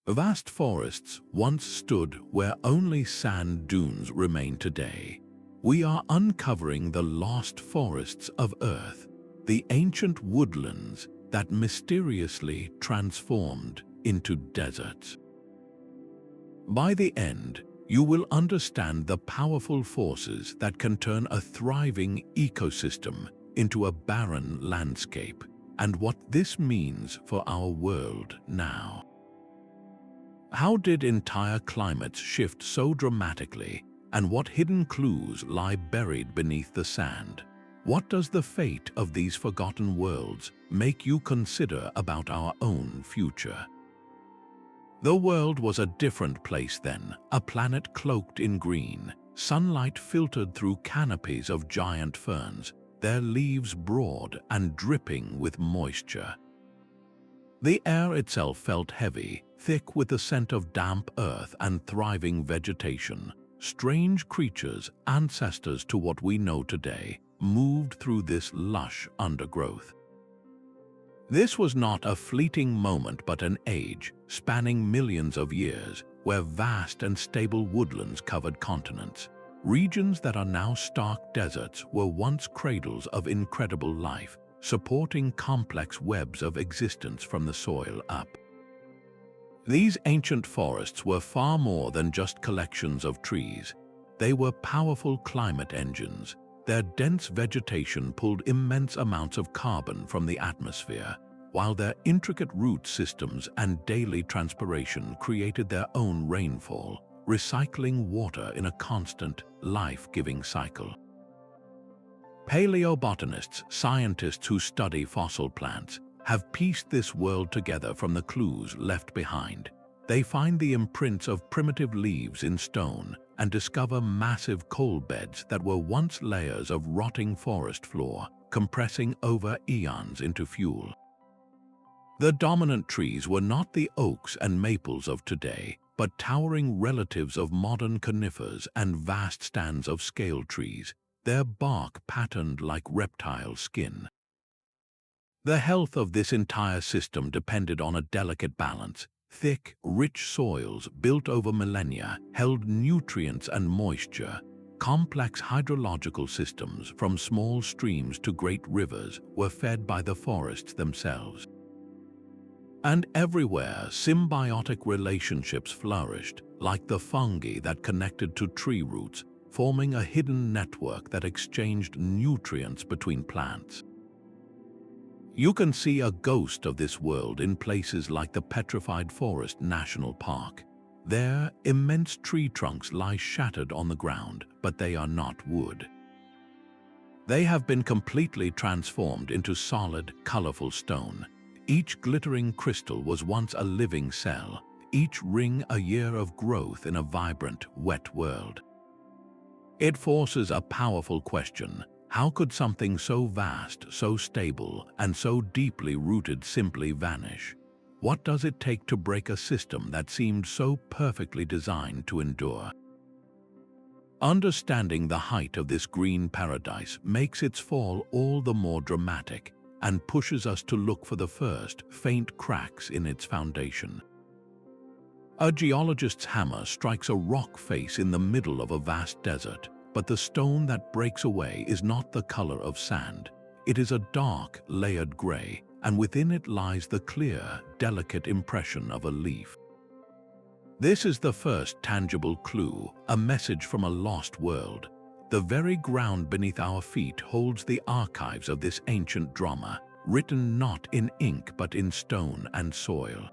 Vast forests once stood where only sand dunes remain today. We are uncovering the lost forests of Earth, the ancient woodlands that mysteriously transformed into deserts. By the end, you will understand the powerful forces that can turn a thriving ecosystem into a barren landscape, and what this means for our world now. How did entire climates shift so dramatically, and what hidden clues lie buried beneath the sand? What does the fate of these forgotten worlds make you consider about our own future? The world was a different place then, a planet cloaked in green, sunlight filtered through canopies of giant ferns, their leaves broad and dripping with moisture. The air itself felt heavy, thick with the scent of damp earth and thriving vegetation. Strange creatures, ancestors to what we know today, moved through this lush undergrowth. This was not a fleeting moment but an age, spanning millions of years, where vast and stable woodlands covered continents. Regions that are now stark deserts were once cradles of incredible life, supporting complex webs of existence from the soil up. These ancient forests were far more than just collections of trees. They were powerful climate engines. Their dense vegetation pulled immense amounts of carbon from the atmosphere, while their intricate root systems and daily transpiration created their own rainfall, recycling water in a constant, life-giving cycle. Paleobotanists, scientists who study fossil plants, have pieced this world together from the clues left behind. They find the imprints of primitive leaves in stone and discover massive coal beds that were once layers of rotting forest floor, compressing over eons into fuel. The dominant trees were not the oaks and maples of today, but towering relatives of modern conifers and vast stands of scale trees, their bark patterned like reptile skin. The health of this entire system depended on a delicate balance. Thick, rich soils built over millennia held nutrients and moisture. Complex hydrological systems, from small streams to great rivers, were fed by the forests themselves. And everywhere, symbiotic relationships flourished, like the fungi that connected to tree roots, forming a hidden network that exchanged nutrients between plants. You can see a ghost of this world in places like the Petrified Forest National Park. There, immense tree trunks lie shattered on the ground, but they are not wood. They have been completely transformed into solid, colorful stone. Each glittering crystal was once a living cell, each ring a year of growth in a vibrant, wet world. It forces a powerful question. How could something so vast, so stable, and so deeply rooted simply vanish? What does it take to break a system that seemed so perfectly designed to endure? Understanding the height of this green paradise makes its fall all the more dramatic and pushes us to look for the first, faint cracks in its foundation. A geologist's hammer strikes a rock face in the middle of a vast desert, but the stone that breaks away is not the color of sand. It is a dark, layered gray, and within it lies the clear, delicate impression of a leaf. This is the first tangible clue, a message from a lost world. The very ground beneath our feet holds the archives of this ancient drama, written not in ink but in stone and soil.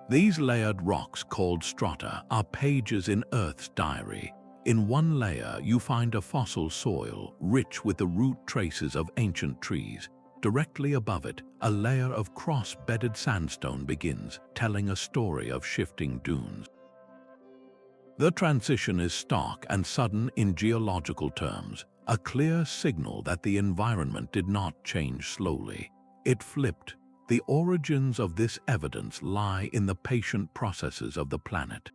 These layered rocks, called strata, are pages in Earth's diary. In one layer, you find a fossil soil, rich with the root traces of ancient trees. Directly above it, a layer of cross-bedded sandstone begins, telling a story of shifting dunes. The transition is stark and sudden in geological terms, a clear signal that the environment did not change slowly. It flipped. The origins of this evidence lie in the patient processes of the planet.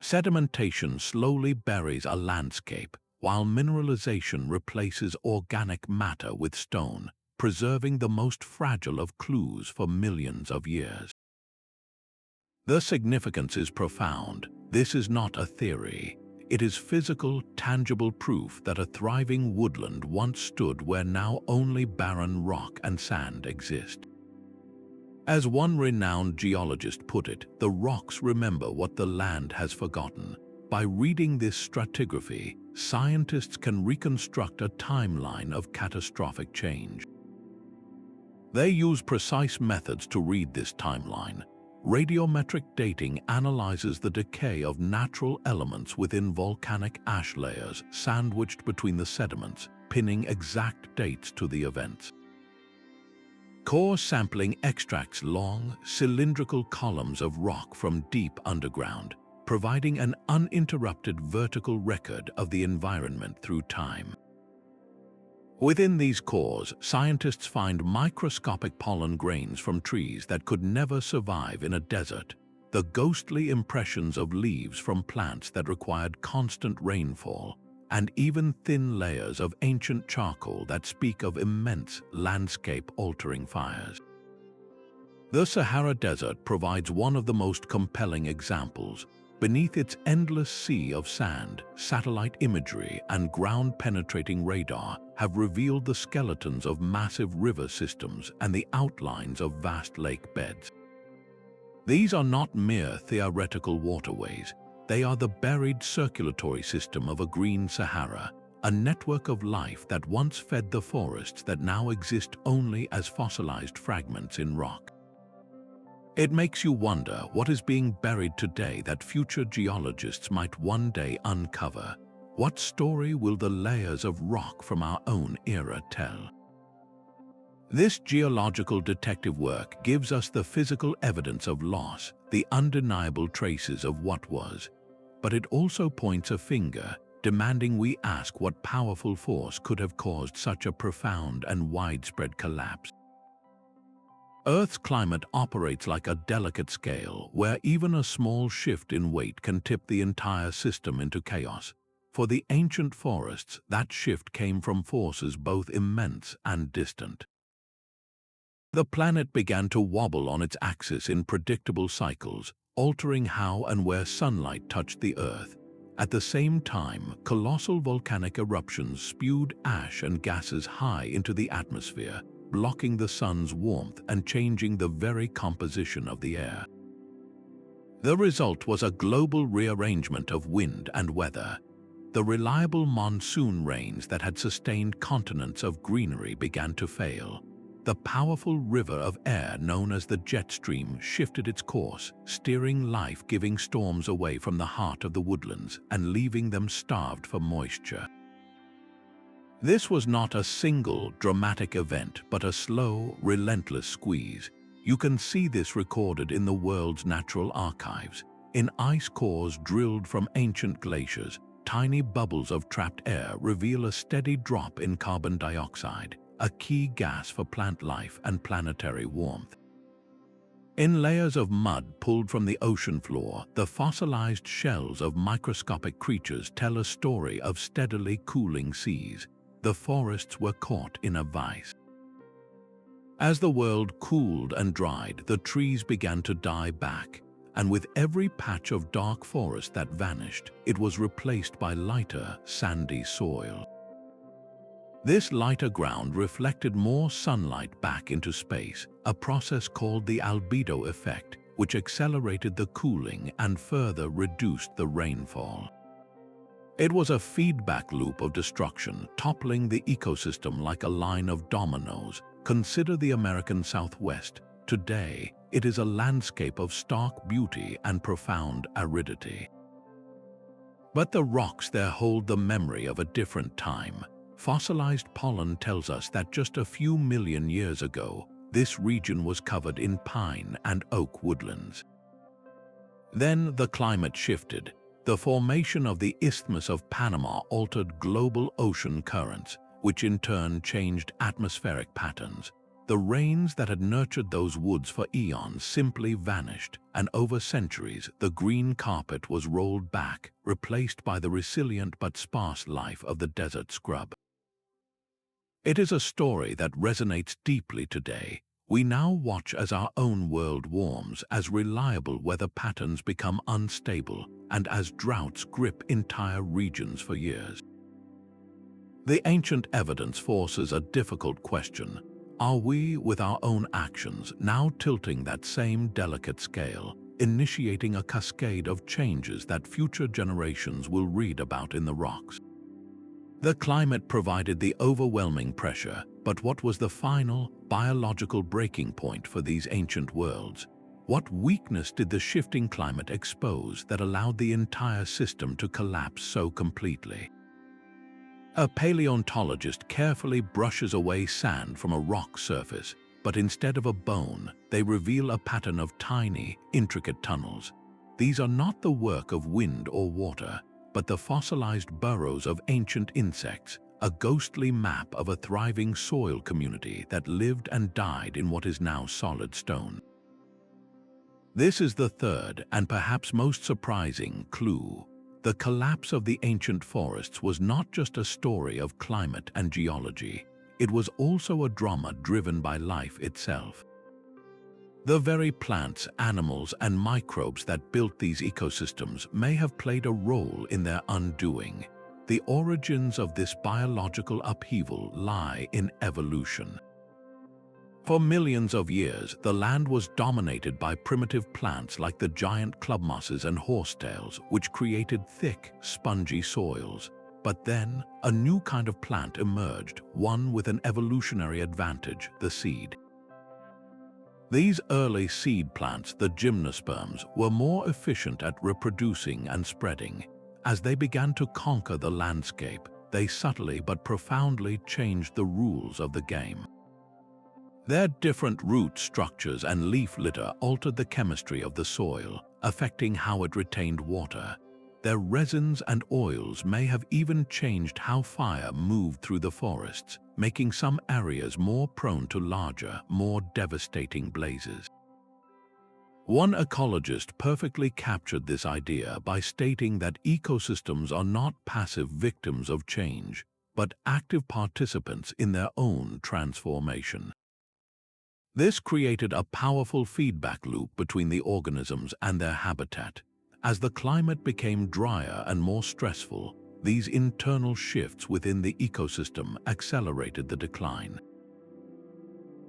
Sedimentation slowly buries a landscape, while mineralization replaces organic matter with stone, preserving the most fragile of clues for millions of years. The significance is profound. This is not a theory. It is physical, tangible proof that a thriving woodland once stood where now only barren rock and sand exist. As one renowned geologist put it, the rocks remember what the land has forgotten. By reading this stratigraphy, scientists can reconstruct a timeline of catastrophic change. They use precise methods to read this timeline. Radiometric dating analyzes the decay of natural elements within volcanic ash layers sandwiched between the sediments, pinning exact dates to the events. Core sampling extracts long, cylindrical columns of rock from deep underground, providing an uninterrupted vertical record of the environment through time. Within these cores, scientists find microscopic pollen grains from trees that could never survive in a desert, the ghostly impressions of leaves from plants that required constant rainfall, and even thin layers of ancient charcoal that speak of immense landscape-altering fires. The Sahara Desert provides one of the most compelling examples. Beneath its endless sea of sand, satellite imagery and ground-penetrating radar have revealed the skeletons of massive river systems and the outlines of vast lake beds. These are not mere theoretical waterways. They are the buried circulatory system of a green Sahara, a network of life that once fed the forests that now exist only as fossilized fragments in rock. It makes you wonder what is being buried today that future geologists might one day uncover. What story will the layers of rock from our own era tell? This geological detective work gives us the physical evidence of loss, the undeniable traces of what was. But it also points a finger, demanding we ask what powerful force could have caused such a profound and widespread collapse. Earth's climate operates like a delicate scale where even a small shift in weight can tip the entire system into chaos. For the ancient forests, that shift came from forces both immense and distant. The planet began to wobble on its axis in predictable cycles, altering how and where sunlight touched the Earth. At the same time, colossal volcanic eruptions spewed ash and gases high into the atmosphere, blocking the sun's warmth and changing the very composition of the air. The result was a global rearrangement of wind and weather. The reliable monsoon rains that had sustained continents of greenery began to fail. The powerful river of air known as the jet stream shifted its course, steering life-giving storms away from the heart of the woodlands and leaving them starved for moisture. This was not a single dramatic event, but a slow, relentless squeeze. You can see this recorded in the world's natural archives. In ice cores drilled from ancient glaciers, tiny bubbles of trapped air reveal a steady drop in carbon dioxide, a key gas for plant life and planetary warmth. In layers of mud pulled from the ocean floor, the fossilized shells of microscopic creatures tell a story of steadily cooling seas. The forests were caught in a vice. As the world cooled and dried, the trees began to die back, and with every patch of dark forest that vanished, it was replaced by lighter, sandy soil. This lighter ground reflected more sunlight back into space, a process called the albedo effect, which accelerated the cooling and further reduced the rainfall. It was a feedback loop of destruction, toppling the ecosystem like a line of dominoes. Consider the American Southwest. Today, it is a landscape of stark beauty and profound aridity. But the rocks there hold the memory of a different time. Fossilized pollen tells us that just a few million years ago, this region was covered in pine and oak woodlands. Then the climate shifted. The formation of the Isthmus of Panama altered global ocean currents, which in turn changed atmospheric patterns. The rains that had nurtured those woods for eons simply vanished, and over centuries the green carpet was rolled back, replaced by the resilient but sparse life of the desert scrub. It is a story that resonates deeply today. We now watch as our own world warms, as reliable weather patterns become unstable, and as droughts grip entire regions for years. The ancient evidence forces a difficult question. Are we, with our own actions, now tilting that same delicate scale, initiating a cascade of changes that future generations will read about in the rocks? The climate provided the overwhelming pressure, but what was the final, biological breaking point for these ancient worlds? What weakness did the shifting climate expose that allowed the entire system to collapse so completely? A paleontologist carefully brushes away sand from a rock surface, but instead of a bone, they reveal a pattern of tiny, intricate tunnels. These are not the work of wind or water, but the fossilized burrows of ancient insects, a ghostly map of a thriving soil community that lived and died in what is now solid stone. This is the third and perhaps most surprising clue. The collapse of the ancient forests was not just a story of climate and geology, it was also a drama driven by life itself. The very plants, animals, and microbes that built these ecosystems may have played a role in their undoing. The origins of this biological upheaval lie in evolution. For millions of years, the land was dominated by primitive plants like the giant club mosses and horsetails, which created thick, spongy soils. But then, a new kind of plant emerged, one with an evolutionary advantage: the seed. These early seed plants, the gymnosperms, were more efficient at reproducing and spreading. As they began to conquer the landscape, they subtly but profoundly changed the rules of the game. Their different root structures and leaf litter altered the chemistry of the soil, affecting how it retained water. Their resins and oils may have even changed how fire moved through the forests, making some areas more prone to larger, more devastating blazes. One ecologist perfectly captured this idea by stating that ecosystems are not passive victims of change, but active participants in their own transformation. This created a powerful feedback loop between the organisms and their habitat. As the climate became drier and more stressful, these internal shifts within the ecosystem accelerated the decline.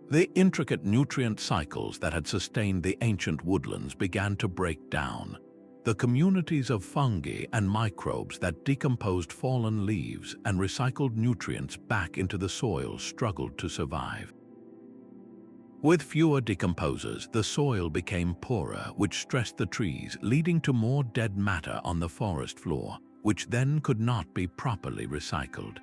The intricate nutrient cycles that had sustained the ancient woodlands began to break down. The communities of fungi and microbes that decomposed fallen leaves and recycled nutrients back into the soil struggled to survive. With fewer decomposers, the soil became poorer, which stressed the trees, leading to more dead matter on the forest floor, which then could not be properly recycled.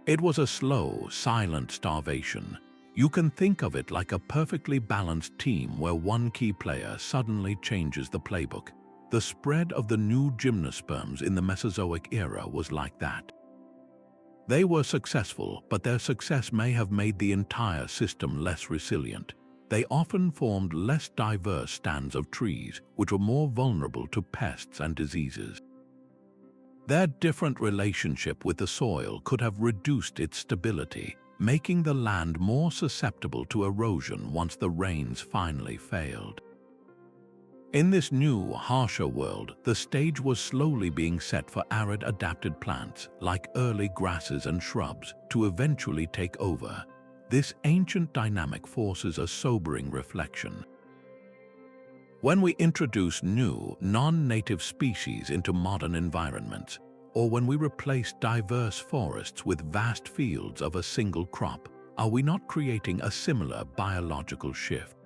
It was a slow, silent starvation. You can think of it like a perfectly balanced team where one key player suddenly changes the playbook. The spread of the new gymnosperms in the Mesozoic era was like that. They were successful, but their success may have made the entire system less resilient. They often formed less diverse stands of trees, which were more vulnerable to pests and diseases. Their different relationship with the soil could have reduced its stability, making the land more susceptible to erosion once the rains finally failed. In this new, harsher world, the stage was slowly being set for arid adapted plants, like early grasses and shrubs, to eventually take over. This ancient dynamic forces a sobering reflection. When we introduce new, non-native species into modern environments, or when we replace diverse forests with vast fields of a single crop, are we not creating a similar biological shift?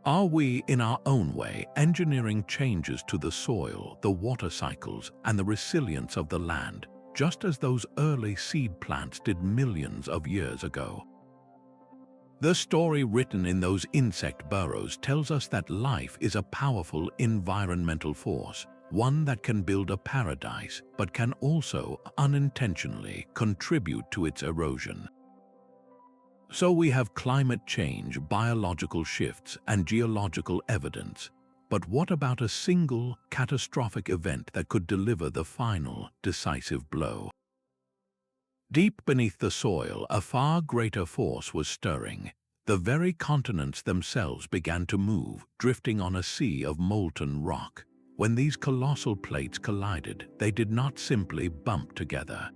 Are we, in our own way, engineering changes to the soil, the water cycles, and the resilience of the land, just as those early seed plants did millions of years ago? The story written in those insect burrows tells us that life is a powerful environmental force, one that can build a paradise, but can also unintentionally contribute to its erosion. So we have climate change, biological shifts, and geological evidence. But what about a single, catastrophic event that could deliver the final, decisive blow? Deep beneath the soil, a far greater force was stirring. The very continents themselves began to move, drifting on a sea of molten rock. When these colossal plates collided, they did not simply bump together.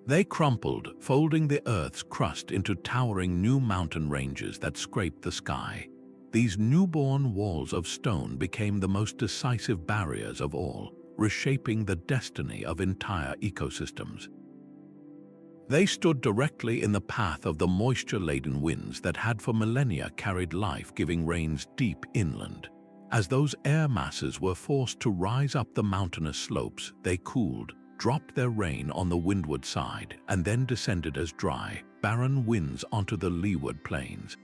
They crumpled, folding the Earth's crust into towering new mountain ranges that scraped the sky. These newborn walls of stone became the most decisive barriers of all, reshaping the destiny of entire ecosystems. They stood directly in the path of the moisture-laden winds that had for millennia carried life-giving rains deep inland. As those air masses were forced to rise up the mountainous slopes, they cooled, dropped their rain on the windward side, and then descended as dry, barren winds onto the leeward plains.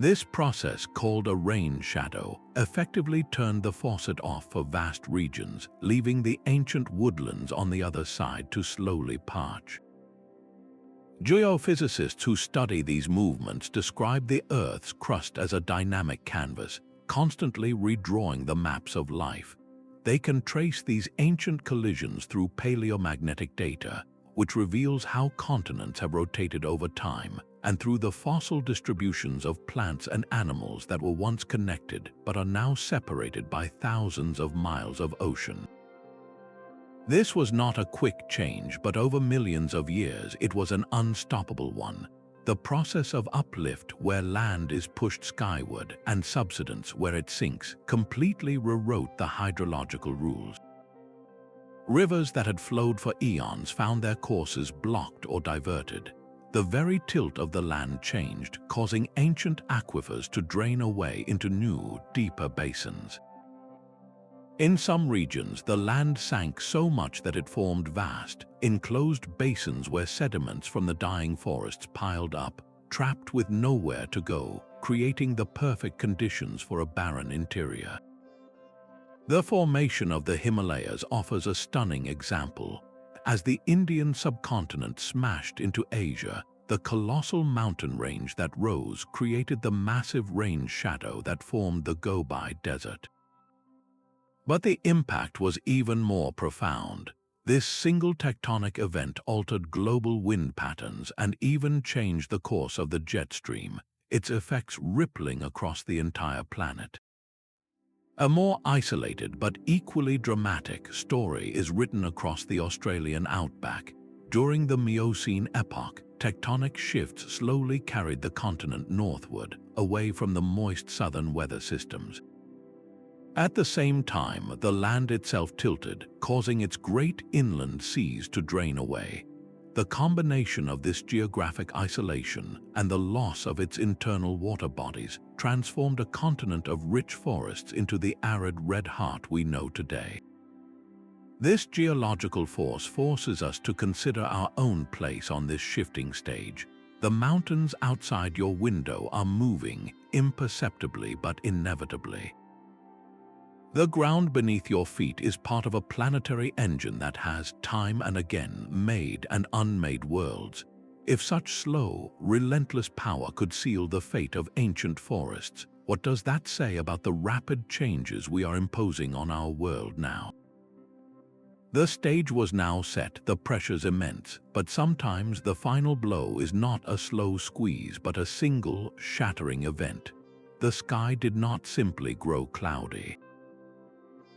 This process, called a rain shadow, effectively turned the faucet off for vast regions, leaving the ancient woodlands on the other side to slowly parch. Geophysicists who study these movements describe the Earth's crust as a dynamic canvas, constantly redrawing the maps of life. They can trace these ancient collisions through paleomagnetic data, which reveals how continents have rotated over time, and through the fossil distributions of plants and animals that were once connected but are now separated by thousands of miles of ocean. This was not a quick change, but over millions of years it was an unstoppable one. The process of uplift, where land is pushed skyward, and subsidence, where it sinks, completely rewrote the hydrological rules. Rivers that had flowed for eons found their courses blocked or diverted. The very tilt of the land changed, causing ancient aquifers to drain away into new, deeper basins. In some regions, the land sank so much that it formed vast, enclosed basins where sediments from the dying forests piled up, trapped with nowhere to go, creating the perfect conditions for a barren interior. The formation of the Himalayas offers a stunning example. As the Indian subcontinent smashed into Asia, the colossal mountain range that rose created the massive rain shadow that formed the Gobi Desert. But the impact was even more profound. This single tectonic event altered global wind patterns and even changed the course of the jet stream, its effects rippling across the entire planet. A more isolated but equally dramatic story is written across the Australian outback. During the Miocene epoch, tectonic shifts slowly carried the continent northward, away from the moist southern weather systems. At the same time, the land itself tilted, causing its great inland seas to drain away. The combination of this geographic isolation and the loss of its internal water bodies transformed a continent of rich forests into the arid red heart we know today. This geological force forces us to consider our own place on this shifting stage. The mountains outside your window are moving, imperceptibly but inevitably. The ground beneath your feet is part of a planetary engine that has, time and again, made and unmade worlds. If such slow, relentless power could seal the fate of ancient forests, what does that say about the rapid changes we are imposing on our world now? The stage was now set, the pressures immense, but sometimes the final blow is not a slow squeeze but a single, shattering event. The sky did not simply grow cloudy.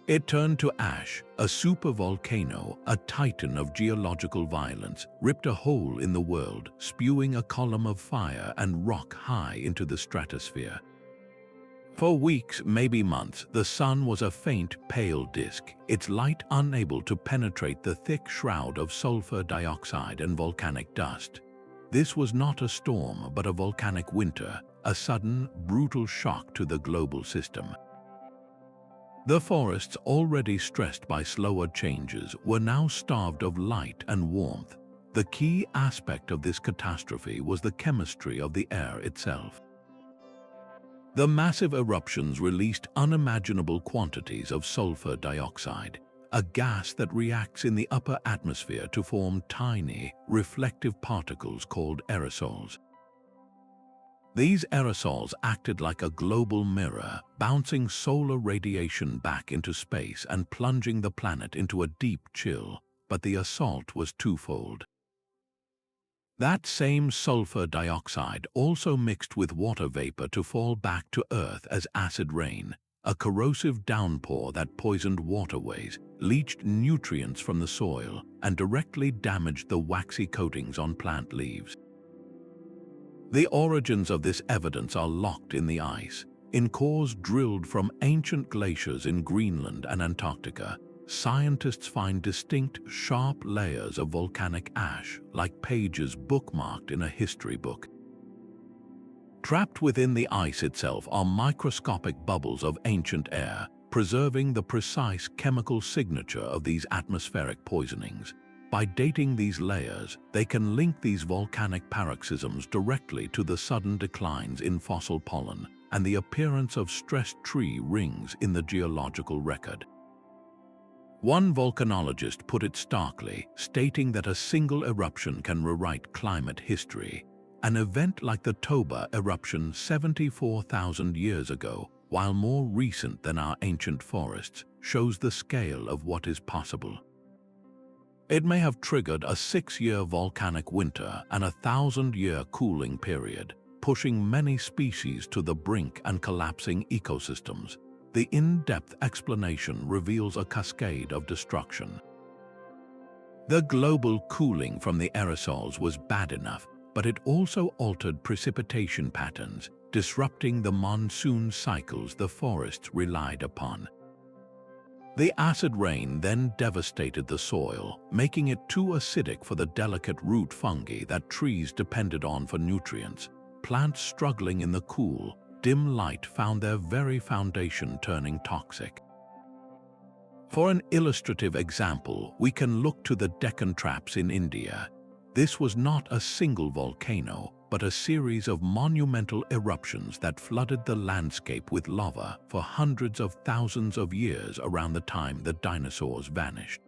It turned to ash. A supervolcano, a titan of geological violence, ripped a hole in the world, spewing a column of fire and rock high into the stratosphere. For weeks, maybe months, the sun was a faint, pale disk, its light unable to penetrate the thick shroud of sulfur dioxide and volcanic dust. This was not a storm, but a volcanic winter, a sudden, brutal shock to the global system. The forests, already stressed by slower changes, were now starved of light and warmth. The key aspect of this catastrophe was the chemistry of the air itself. The massive eruptions released unimaginable quantities of sulfur dioxide, a gas that reacts in the upper atmosphere to form tiny, reflective particles called aerosols. These aerosols acted like a global mirror, bouncing solar radiation back into space and plunging the planet into a deep chill, but the assault was twofold. That same sulfur dioxide also mixed with water vapor to fall back to Earth as acid rain, a corrosive downpour that poisoned waterways, leached nutrients from the soil, and directly damaged the waxy coatings on plant leaves. The origins of this evidence are locked in the ice. In cores drilled from ancient glaciers in Greenland and Antarctica, scientists find distinct, sharp layers of volcanic ash, like pages bookmarked in a history book. Trapped within the ice itself are microscopic bubbles of ancient air, preserving the precise chemical signature of these atmospheric poisonings. By dating these layers, they can link these volcanic paroxysms directly to the sudden declines in fossil pollen and the appearance of stressed tree rings in the geological record. One volcanologist put it starkly, stating that a single eruption can rewrite climate history. An event like the Toba eruption 74,000 years ago, while more recent than our ancient forests, shows the scale of what is possible. It may have triggered a 6-year volcanic winter and a 1,000-year cooling period, pushing many species to the brink and collapsing ecosystems. The in-depth explanation reveals a cascade of destruction. The global cooling from the aerosols was bad enough, but it also altered precipitation patterns, disrupting the monsoon cycles the forests relied upon. The acid rain then devastated the soil, making it too acidic for the delicate root fungi that trees depended on for nutrients. Plants struggling in the cool, dim light found their very foundation turning toxic. For an illustrative example, we can look to the Deccan traps in India. This was not a single volcano, but a series of monumental eruptions that flooded the landscape with lava for hundreds of thousands of years around the time the dinosaurs vanished.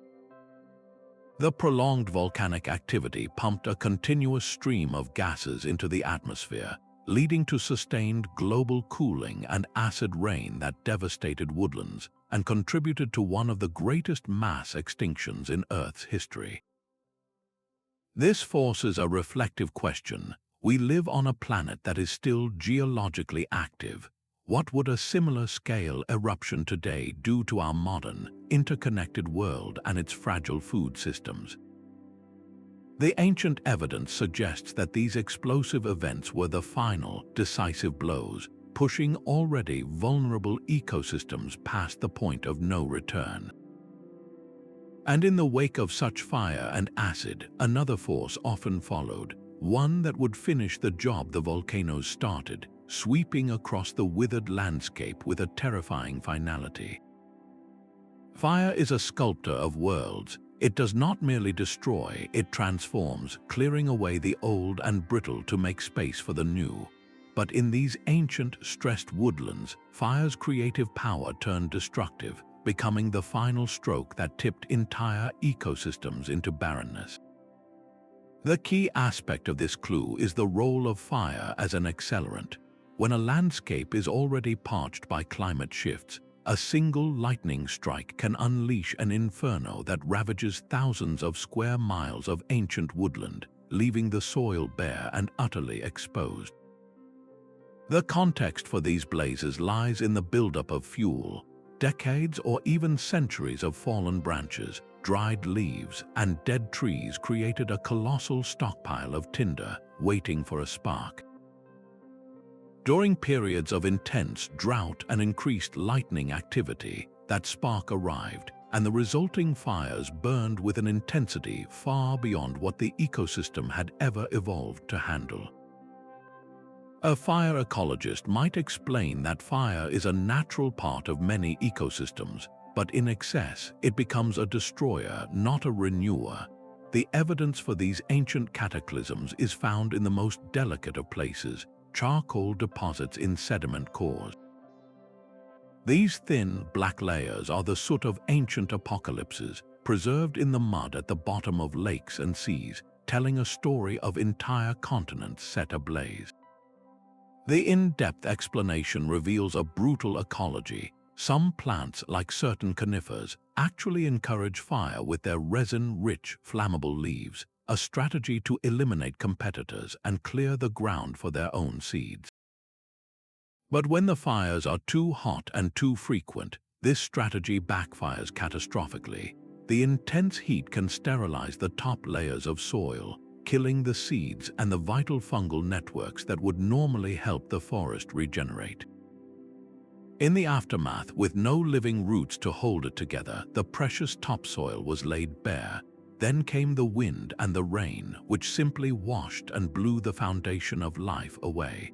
The prolonged volcanic activity pumped a continuous stream of gases into the atmosphere, leading to sustained global cooling and acid rain that devastated woodlands and contributed to one of the greatest mass extinctions in Earth's history. This forces a reflective question. We live on a planet that is still geologically active. What would a similar scale eruption today do to our modern, interconnected world and its fragile food systems? The ancient evidence suggests that these explosive events were the final, decisive blows, pushing already vulnerable ecosystems past the point of no return. And in the wake of such fire and acid, another force often followed, one that would finish the job the volcanoes started, sweeping across the withered landscape with a terrifying finality. Fire is a sculptor of worlds. It does not merely destroy, it transforms, clearing away the old and brittle to make space for the new. But in these ancient, stressed woodlands, fire's creative power turned destructive, becoming the final stroke that tipped entire ecosystems into barrenness. The key aspect of this clue is the role of fire as an accelerant. When a landscape is already parched by climate shifts, a single lightning strike can unleash an inferno that ravages thousands of square miles of ancient woodland, leaving the soil bare and utterly exposed. The context for these blazes lies in the buildup of fuel. Decades or even centuries of fallen branches, dried leaves, and dead trees created a colossal stockpile of tinder, waiting for a spark. During periods of intense drought and increased lightning activity, that spark arrived, and the resulting fires burned with an intensity far beyond what the ecosystem had ever evolved to handle. A fire ecologist might explain that fire is a natural part of many ecosystems, but in excess, it becomes a destroyer, not a renewer. The evidence for these ancient cataclysms is found in the most delicate of places, charcoal deposits in sediment cores. These thin, black layers are the soot of ancient apocalypses, preserved in the mud at the bottom of lakes and seas, telling a story of entire continents set ablaze. The in-depth explanation reveals a brutal ecology. Some plants, like certain conifers, actually encourage fire with their resin-rich, flammable leaves, a strategy to eliminate competitors and clear the ground for their own seeds. But when the fires are too hot and too frequent, this strategy backfires catastrophically. The intense heat can sterilize the top layers of soil, killing the seeds and the vital fungal networks that would normally help the forest regenerate. In the aftermath, with no living roots to hold it together, the precious topsoil was laid bare. Then came the wind and the rain, which simply washed and blew the foundation of life away.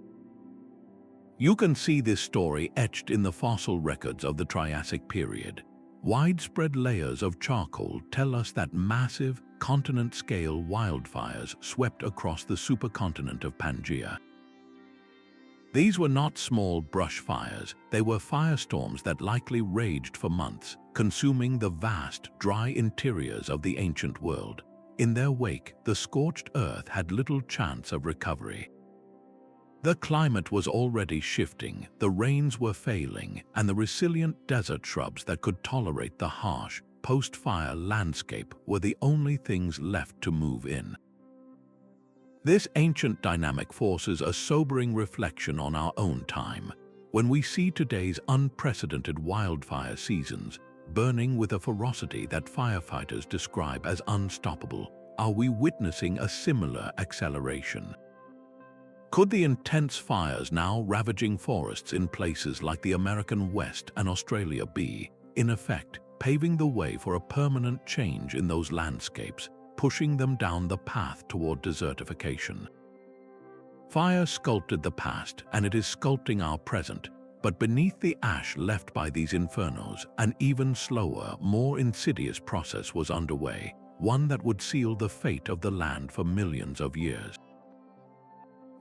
You can see this story etched in the fossil records of the Triassic period. Widespread layers of charcoal tell us that massive, continent-scale wildfires swept across the supercontinent of Pangaea. These were not small brush fires, they were firestorms that likely raged for months, consuming the vast, dry interiors of the ancient world. In their wake, the scorched earth had little chance of recovery. The climate was already shifting, the rains were failing, and the resilient desert shrubs that could tolerate the harsh, post-fire landscape were the only things left to move in. This ancient dynamic forces a sobering reflection on our own time. When we see today's unprecedented wildfire seasons, burning with a ferocity that firefighters describe as unstoppable, are we witnessing a similar acceleration? Could the intense fires now ravaging forests in places like the American West and Australia be, in effect, paving the way for a permanent change in those landscapes, pushing them down the path toward desertification? Fire sculpted the past, and it is sculpting our present, but beneath the ash left by these infernos, an even slower, more insidious process was underway, one that would seal the fate of the land for millions of years.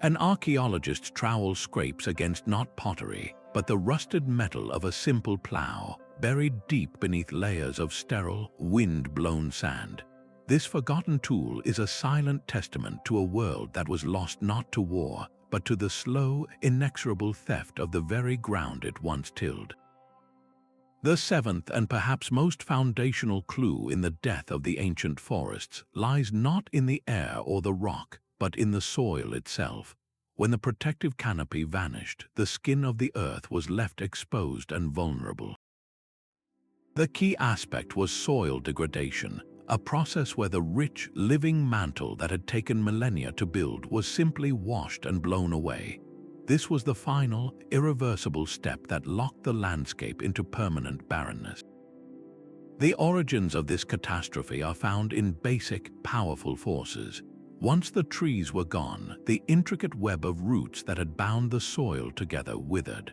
An archaeologist's trowel scrapes against not pottery, but the rusted metal of a simple plow, buried deep beneath layers of sterile, wind-blown sand. This forgotten tool is a silent testament to a world that was lost not to war, but to the slow, inexorable theft of the very ground it once tilled. The seventh and perhaps most foundational clue in the death of the ancient forests lies not in the air or the rock, but in the soil itself. When the protective canopy vanished, the skin of the earth was left exposed and vulnerable. The key aspect was soil degradation, a process where the rich, living mantle that had taken millennia to build was simply washed and blown away. This was the final, irreversible step that locked the landscape into permanent barrenness. The origins of this catastrophe are found in basic, powerful forces. Once the trees were gone, the intricate web of roots that had bound the soil together withered.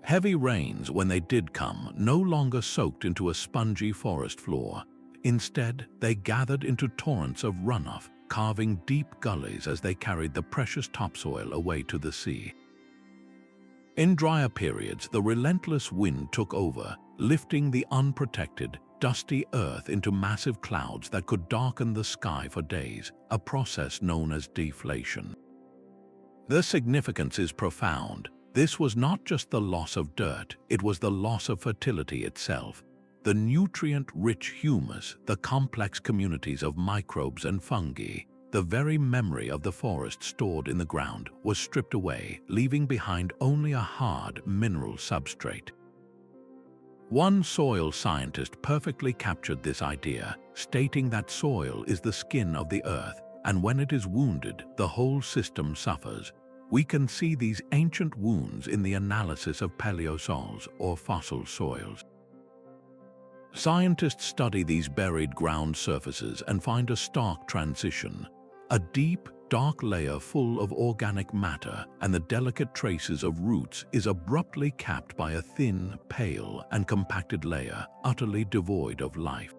Heavy rains, when they did come, no longer soaked into a spongy forest floor. Instead, they gathered into torrents of runoff, carving deep gullies as they carried the precious topsoil away to the sea. In drier periods, the relentless wind took over, lifting the unprotected, dusty earth into massive clouds that could darken the sky for days, a process known as deflation. The significance is profound. This was not just the loss of dirt, it was the loss of fertility itself. The nutrient-rich humus, the complex communities of microbes and fungi, the very memory of the forest stored in the ground, was stripped away, leaving behind only a hard, mineral substrate. One soil scientist perfectly captured this idea, stating that soil is the skin of the earth, and when it is wounded, the whole system suffers. We can see these ancient wounds in the analysis of paleosols, or fossil soils. Scientists study these buried ground surfaces and find a stark transition. A deep, dark layer full of organic matter and the delicate traces of roots is abruptly capped by a thin, pale, and compacted layer, utterly devoid of life.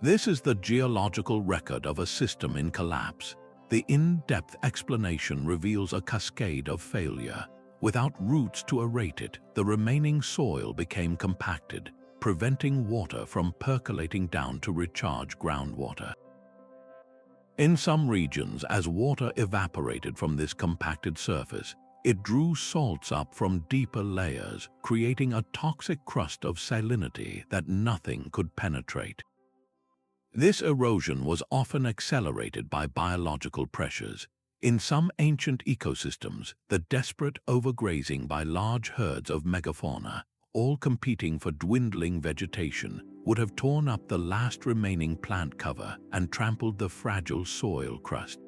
This is the geological record of a system in collapse. The in-depth explanation reveals a cascade of failure. Without roots to aerate it, the remaining soil became compacted, preventing water from percolating down to recharge groundwater. In some regions, as water evaporated from this compacted surface, it drew salts up from deeper layers, creating a toxic crust of salinity that nothing could penetrate. This erosion was often accelerated by biological pressures. In some ancient ecosystems, the desperate overgrazing by large herds of megafauna, all competing for dwindling vegetation, would have torn up the last remaining plant cover and trampled the fragile soil crust.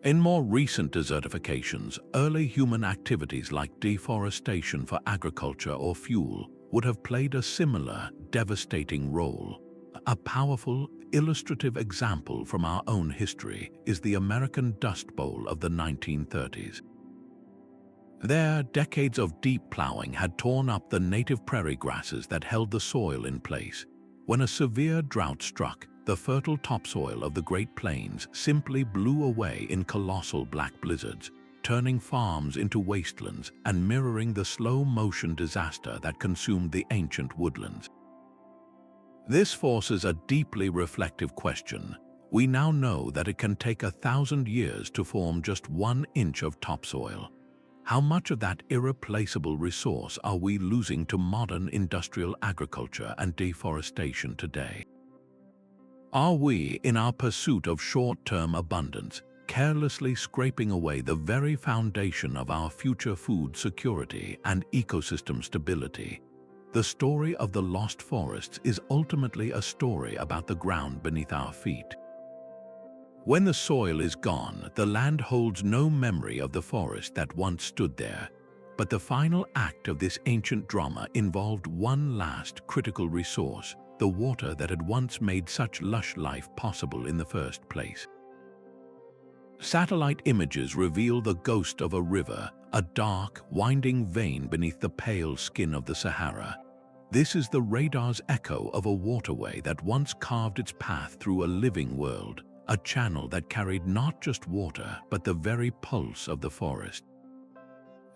In more recent desertifications, early human activities like deforestation for agriculture or fuel would have played a similar, devastating role. A powerful, illustrative example from our own history is the American Dust Bowl of the 1930s. There, decades of deep plowing had torn up the native prairie grasses that held the soil in place. When a severe drought struck, the fertile topsoil of the Great Plains simply blew away in colossal black blizzards, turning farms into wastelands and mirroring the slow-motion disaster that consumed the ancient woodlands. This forces a deeply reflective question. We now know that it can take 1,000 years to form just 1 inch of topsoil. How much of that irreplaceable resource are we losing to modern industrial agriculture and deforestation today? Are we, in our pursuit of short-term abundance, carelessly scraping away the very foundation of our future food security and ecosystem stability? The story of the lost forests is ultimately a story about the ground beneath our feet. When the soil is gone, the land holds no memory of the forest that once stood there. But the final act of this ancient drama involved one last critical resource, the water that had once made such lush life possible in the first place. Satellite images reveal the ghost of a river, a dark, winding vein beneath the pale skin of the Sahara. This is the radar's echo of a waterway that once carved its path through a living world, a channel that carried not just water but the very pulse of the forest.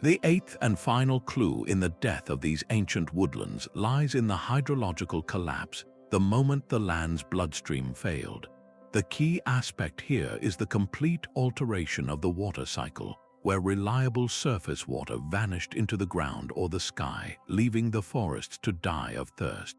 The eighth and final clue in the death of these ancient woodlands lies in the hydrological collapse, the moment the land's bloodstream failed. The key aspect here is the complete alteration of the water cycle, where reliable surface water vanished into the ground or the sky, leaving the forests to die of thirst.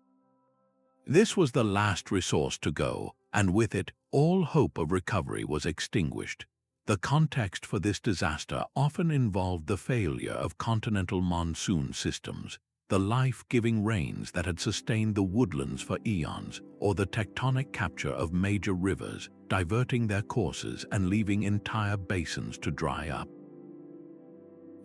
This was the last resource to go, and with it, all hope of recovery was extinguished. The context for this disaster often involved the failure of continental monsoon systems, the life-giving rains that had sustained the woodlands for eons, or the tectonic capture of major rivers, diverting their courses and leaving entire basins to dry up.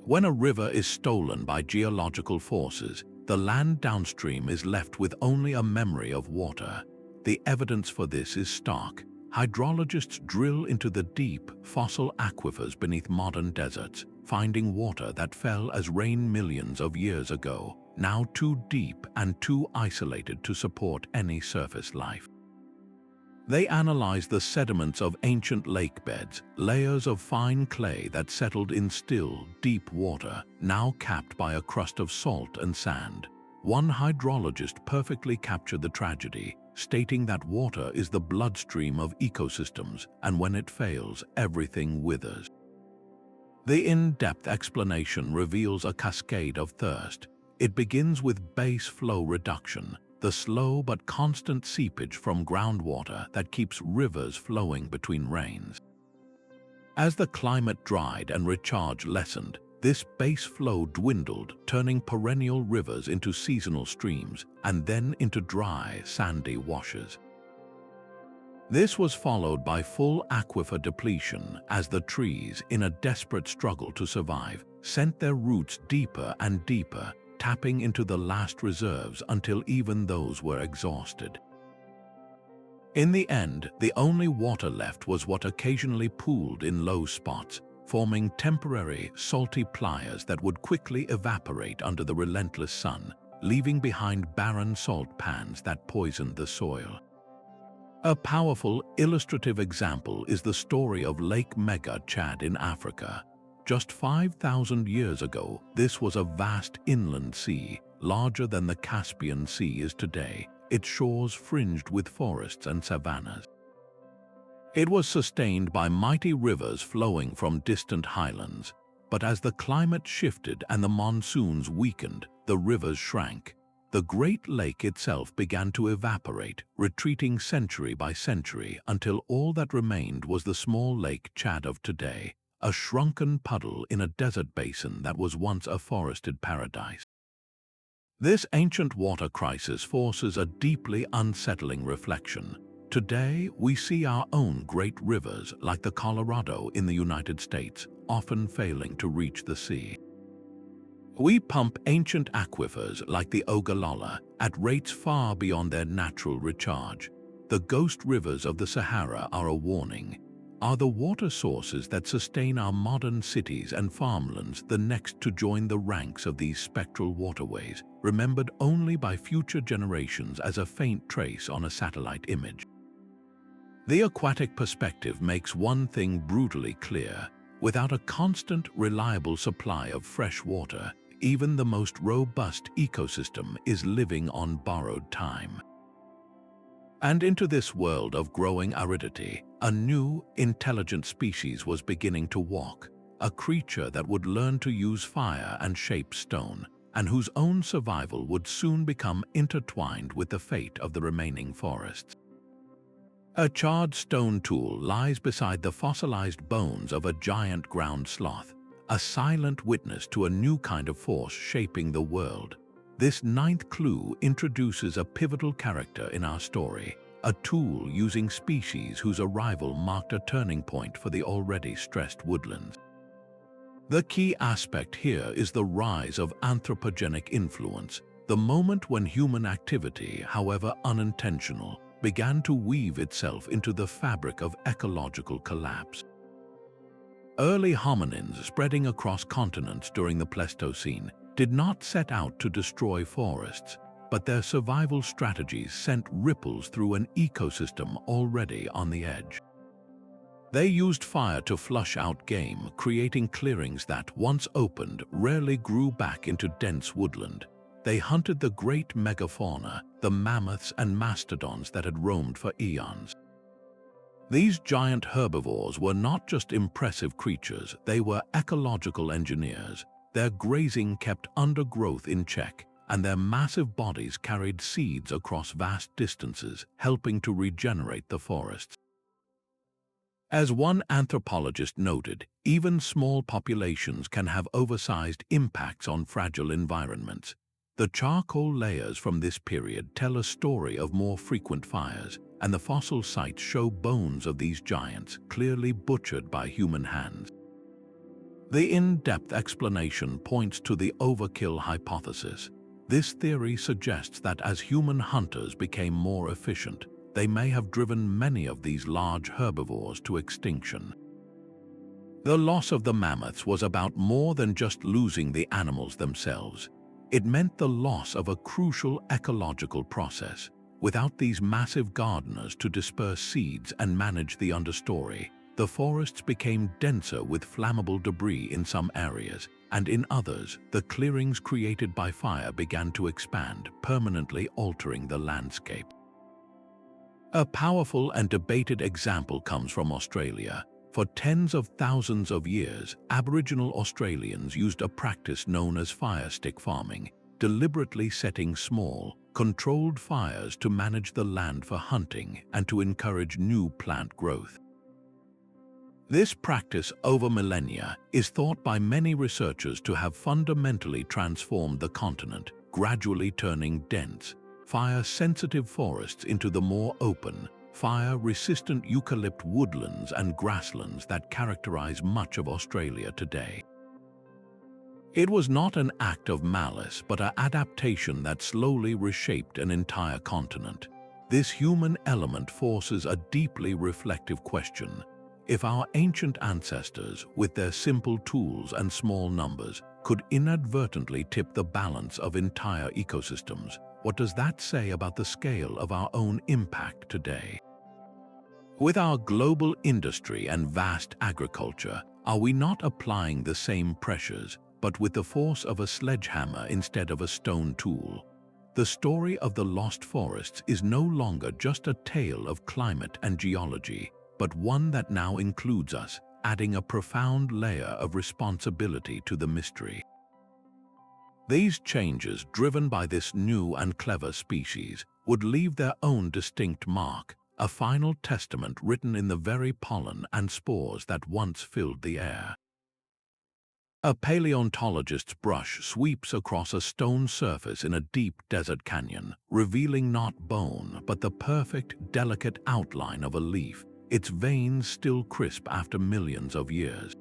When a river is stolen by geological forces, the land downstream is left with only a memory of water. The evidence for this is stark. Hydrologists drill into the deep, fossil aquifers beneath modern deserts, finding water that fell as rain millions of years ago, now too deep and too isolated to support any surface life. They analyze the sediments of ancient lake beds, layers of fine clay that settled in still, deep water, now capped by a crust of salt and sand. One hydrologist perfectly captured the tragedy, stating that water is the bloodstream of ecosystems, and when it fails, everything withers. The in-depth explanation reveals a cascade of thirst. It begins with base flow reduction, the slow but constant seepage from groundwater that keeps rivers flowing between rains. As the climate dried and recharge lessened, this base flow dwindled, turning perennial rivers into seasonal streams and then into dry, sandy washes. This was followed by full aquifer depletion as the trees, in a desperate struggle to survive, sent their roots deeper and deeper, tapping into the last reserves until even those were exhausted. In the end, the only water left was what occasionally pooled in low spots, forming temporary, salty playas that would quickly evaporate under the relentless sun, leaving behind barren salt pans that poisoned the soil. A powerful, illustrative example is the story of Lake Mega Chad in Africa. Just 5,000 years ago, this was a vast inland sea, larger than the Caspian Sea is today, its shores fringed with forests and savannas. It was sustained by mighty rivers flowing from distant highlands, but as the climate shifted and the monsoons weakened, the rivers shrank. the Great Lake itself began to evaporate, retreating century by century until all that remained was the small Lake Chad of today, a shrunken puddle in a desert basin that was once a forested paradise. This ancient water crisis forces a deeply unsettling reflection. Today, we see our own great rivers, like the Colorado in the United States, often failing to reach the sea. We pump ancient aquifers like the Ogallala at rates far beyond their natural recharge. The ghost rivers of the Sahara are a warning. Are the water sources that sustain our modern cities and farmlands the next to join the ranks of these spectral waterways, remembered only by future generations as a faint trace on a satellite image? The aquatic perspective makes one thing brutally clear. Without a constant, reliable supply of fresh water, even the most robust ecosystem is living on borrowed time. And into this world of growing aridity, a new, intelligent species was beginning to walk, a creature that would learn to use fire and shape stone, and whose own survival would soon become intertwined with the fate of the remaining forests. A charred stone tool lies beside the fossilized bones of a giant ground sloth, a silent witness to a new kind of force shaping the world. This ninth clue introduces a pivotal character in our story, a tool using species whose arrival marked a turning point for the already stressed woodlands. The key aspect here is the rise of anthropogenic influence, the moment when human activity, however unintentional, began to weave itself into the fabric of ecological collapse. Early hominins spreading across continents during the Pleistocene did not set out to destroy forests, but their survival strategies sent ripples through an ecosystem already on the edge. They used fire to flush out game, creating clearings that, once opened, rarely grew back into dense woodland. They hunted the great megafauna, the mammoths and mastodons that had roamed for eons. These giant herbivores were not just impressive creatures, they were ecological engineers. Their grazing kept undergrowth in check, and their massive bodies carried seeds across vast distances, helping to regenerate the forests. As one anthropologist noted, even small populations can have oversized impacts on fragile environments. The charcoal layers from this period tell a story of more frequent fires, and the fossil sites show bones of these giants clearly butchered by human hands. The in-depth explanation points to the Overkill Hypothesis. This theory suggests that as human hunters became more efficient, they may have driven many of these large herbivores to extinction. The loss of the mammoths was about more than just losing the animals themselves. It meant the loss of a crucial ecological process. Without these massive gardeners to disperse seeds and manage the understory, the forests became denser with flammable debris in some areas, and in others, the clearings created by fire began to expand, permanently altering the landscape. A powerful and debated example comes from Australia. For tens of thousands of years, Aboriginal Australians used a practice known as fire stick farming, deliberately setting small, controlled fires to manage the land for hunting and to encourage new plant growth. This practice over millennia is thought by many researchers to have fundamentally transformed the continent, gradually turning dense, fire-sensitive forests into the more open, fire-resistant eucalypt woodlands and grasslands that characterize much of Australia today. It was not an act of malice, but an adaptation that slowly reshaped an entire continent. This human element forces a deeply reflective question. If our ancient ancestors, with their simple tools and small numbers, could inadvertently tip the balance of entire ecosystems, what does that say about the scale of our own impact today? With our global industry and vast agriculture, are we not applying the same pressures, but with the force of a sledgehammer instead of a stone tool? The story of the lost forests is no longer just a tale of climate and geology, but one that now includes us, adding a profound layer of responsibility to the mystery. These changes, driven by this new and clever species, would leave their own distinct mark, a final testament written in the very pollen and spores that once filled the air. A paleontologist's brush sweeps across a stone surface in a deep desert canyon, revealing not bone but the perfect, delicate outline of a leaf, its veins still crisp after millions of years.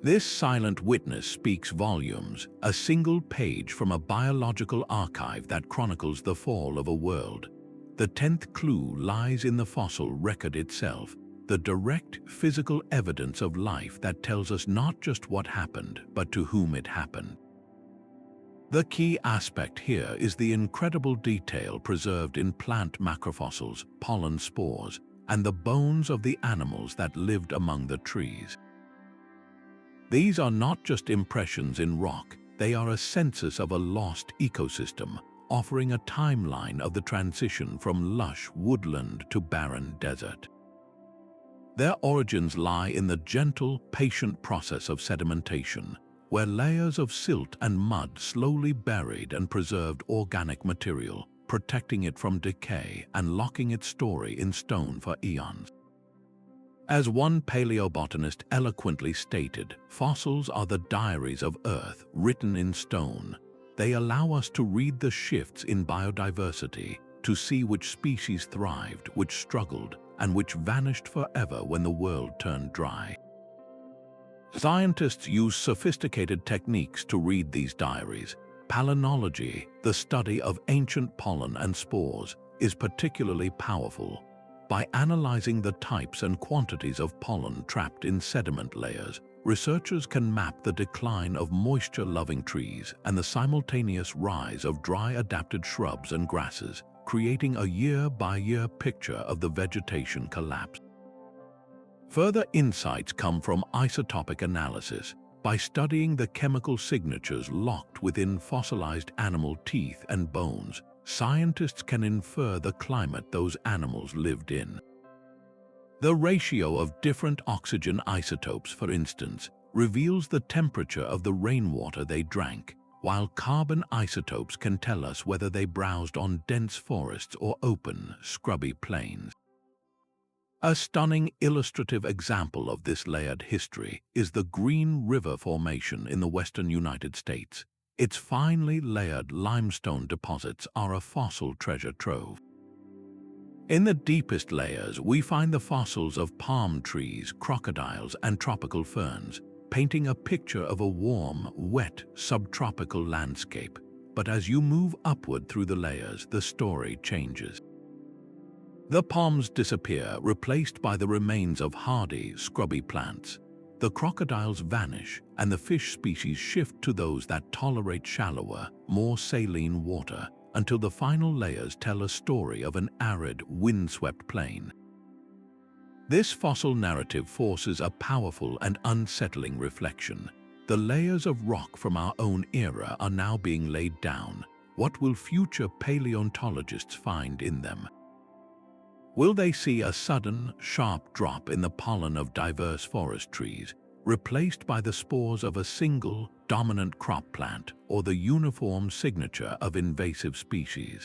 This silent witness speaks volumes, a single page from a biological archive that chronicles the fall of a world. The 10th clue lies in the fossil record itself, the direct physical evidence of life that tells us not just what happened, but to whom it happened. The key aspect here is the incredible detail preserved in plant macrofossils, pollen spores, and the bones of the animals that lived among the trees. These are not just impressions in rock, they are a census of a lost ecosystem, offering a timeline of the transition from lush woodland to barren desert. Their origins lie in the gentle, patient process of sedimentation, where layers of silt and mud slowly buried and preserved organic material, protecting it from decay and locking its story in stone for eons. As one paleobotanist eloquently stated, fossils are the diaries of Earth written in stone. They allow us to read the shifts in biodiversity, to see which species thrived, which struggled, and which vanished forever when the world turned dry. Scientists use sophisticated techniques to read these diaries. Palynology, the study of ancient pollen and spores, is particularly powerful. By analyzing the types and quantities of pollen trapped in sediment layers, researchers can map the decline of moisture-loving trees and the simultaneous rise of dry-adapted shrubs and grasses, creating a year-by-year picture of the vegetation collapse. Further insights come from isotopic analysis. By studying the chemical signatures locked within fossilized animal teeth and bones, scientists can infer the climate those animals lived in. The ratio of different oxygen isotopes, for instance, reveals the temperature of the rainwater they drank, while carbon isotopes can tell us whether they browsed on dense forests or open, scrubby plains. A stunning illustrative example of this layered history is the Green River Formation in the western United States. Its finely layered limestone deposits are a fossil treasure trove. In the deepest layers, we find the fossils of palm trees, crocodiles, and tropical ferns, painting a picture of a warm, wet, subtropical landscape. But as you move upward through the layers, the story changes. The palms disappear, replaced by the remains of hardy, scrubby plants. The crocodiles vanish, and the fish species shift to those that tolerate shallower, more saline water, until the final layers tell a story of an arid, windswept plain. This fossil narrative forces a powerful and unsettling reflection. The layers of rock from our own era are now being laid down. What will future paleontologists find in them? Will they see a sudden, sharp drop in the pollen of diverse forest trees, replaced by the spores of a single, dominant crop plant or the uniform signature of invasive species?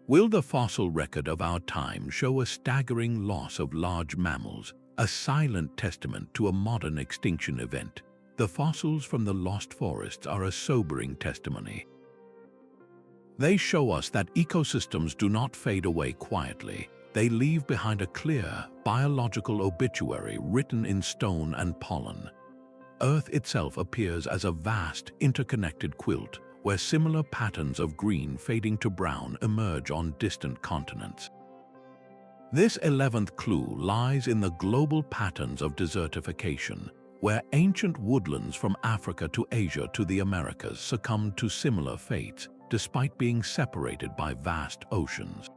Will the fossil record of our time show a staggering loss of large mammals, a silent testament to a modern extinction event? The fossils from the lost forests are a sobering testimony. They show us that ecosystems do not fade away quietly. They leave behind a clear, biological obituary written in stone and pollen. Earth itself appears as a vast, interconnected quilt, where similar patterns of green fading to brown emerge on distant continents. This 11th clue lies in the global patterns of desertification, where ancient woodlands from Africa to Asia to the Americas succumbed to similar fates, despite being separated by vast oceans.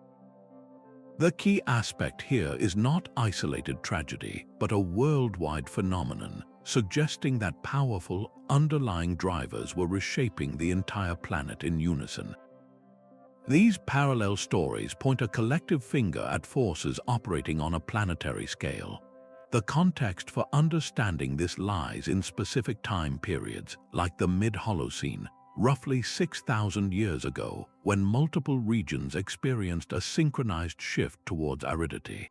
The key aspect here is not isolated tragedy, but a worldwide phenomenon, suggesting that powerful, underlying drivers were reshaping the entire planet in unison. These parallel stories point a collective finger at forces operating on a planetary scale. The context for understanding this lies in specific time periods, like the mid-Holocene, roughly 6,000 years ago, when multiple regions experienced a synchronized shift towards aridity.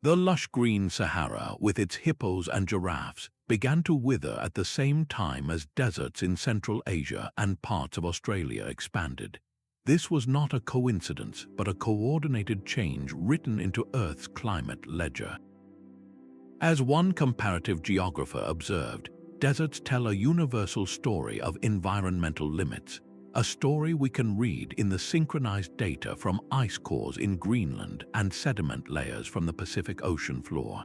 The lush green Sahara, with its hippos and giraffes, began to wither at the same time as deserts in Central Asia and parts of Australia expanded. This was not a coincidence, but a coordinated change written into Earth's climate ledger. As one comparative geographer observed, deserts tell a universal story of environmental limits, a story we can read in the synchronized data from ice cores in Greenland and sediment layers from the Pacific Ocean floor.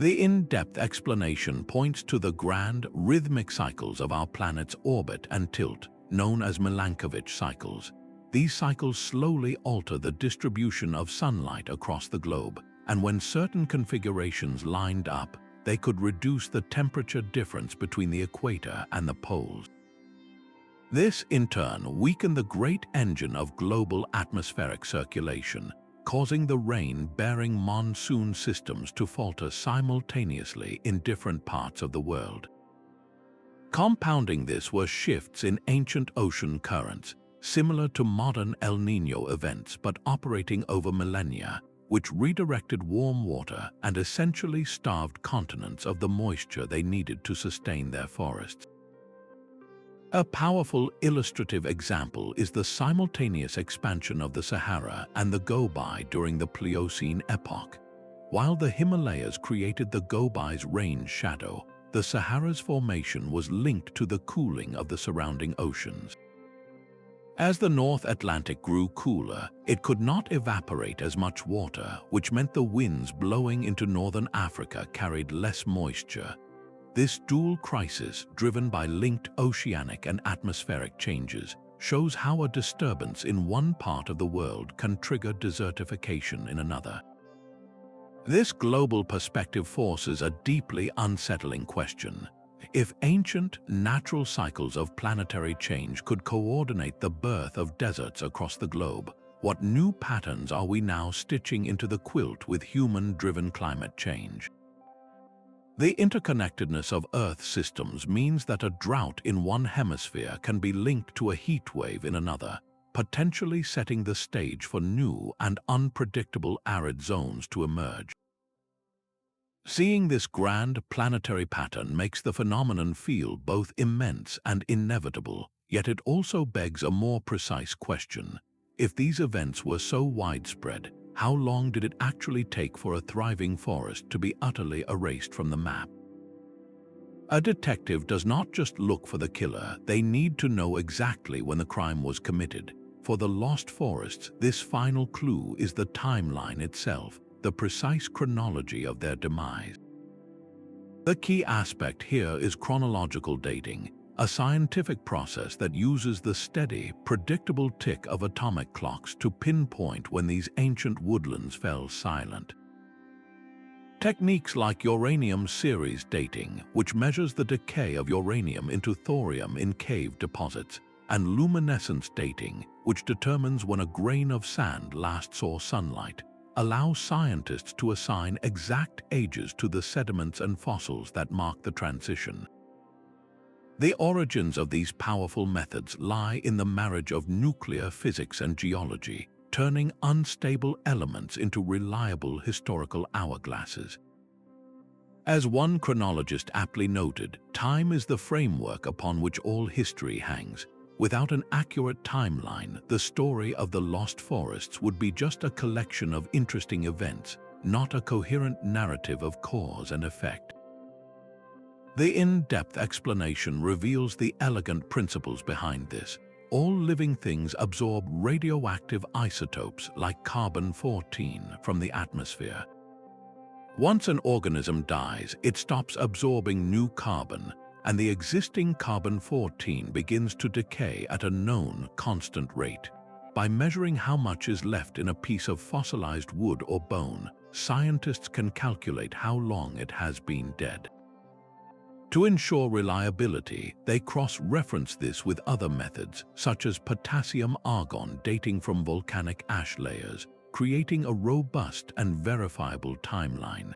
The in-depth explanation points to the grand, rhythmic cycles of our planet's orbit and tilt, known as Milankovitch Cycles. These cycles slowly alter the distribution of sunlight across the globe, and when certain configurations lined up, they could reduce the temperature difference between the equator and the poles. This, in turn, weakened the great engine of global atmospheric circulation, causing the rain-bearing monsoon systems to falter simultaneously in different parts of the world. Compounding this were shifts in ancient ocean currents, similar to modern El Niño events but operating over millennia, which redirected warm water and essentially starved continents of the moisture they needed to sustain their forests. A powerful illustrative example is the simultaneous expansion of the Sahara and the Gobi during the Pliocene epoch. While the Himalayas created the Gobi's range shadow, the Sahara's formation was linked to the cooling of the surrounding oceans. As the North Atlantic grew cooler, it could not evaporate as much water, which meant the winds blowing into northern Africa carried less moisture. This dual crisis, driven by linked oceanic and atmospheric changes, shows how a disturbance in one part of the world can trigger desertification in another. This global perspective forces a deeply unsettling question. If ancient, natural cycles of planetary change could coordinate the birth of deserts across the globe, what new patterns are we now stitching into the quilt with human-driven climate change? The interconnectedness of Earth systems means that a drought in one hemisphere can be linked to a heat wave in another, potentially setting the stage for new and unpredictable arid zones to emerge. Seeing this grand planetary pattern makes the phenomenon feel both immense and inevitable, yet it also begs a more precise question. If these events were so widespread, how long did it actually take for a thriving forest to be utterly erased from the map? A detective does not just look for the killer, they need to know exactly when the crime was committed. For the lost forests, this final clue is the timeline itself, the precise chronology of their demise. The key aspect here is chronological dating, a scientific process that uses the steady, predictable tick of atomic clocks to pinpoint when these ancient woodlands fell silent. Techniques like uranium series dating, which measures the decay of uranium into thorium in cave deposits, and luminescence dating, which determines when a grain of sand last saw sunlight, allow scientists to assign exact ages to the sediments and fossils that mark the transition. The origins of these powerful methods lie in the marriage of nuclear physics and geology, turning unstable elements into reliable historical hourglasses. As one chronologist aptly noted, time is the framework upon which all history hangs. Without an accurate timeline, the story of the lost forests would be just a collection of interesting events, not a coherent narrative of cause and effect. The in-depth explanation reveals the elegant principles behind this. All living things absorb radioactive isotopes like carbon-14 from the atmosphere. Once an organism dies, it stops absorbing new carbon, and the existing carbon-14 begins to decay at a known constant rate. By measuring how much is left in a piece of fossilized wood or bone, scientists can calculate how long it has been dead. To ensure reliability, they cross-reference this with other methods, such as potassium-argon dating from volcanic ash layers, creating a robust and verifiable timeline.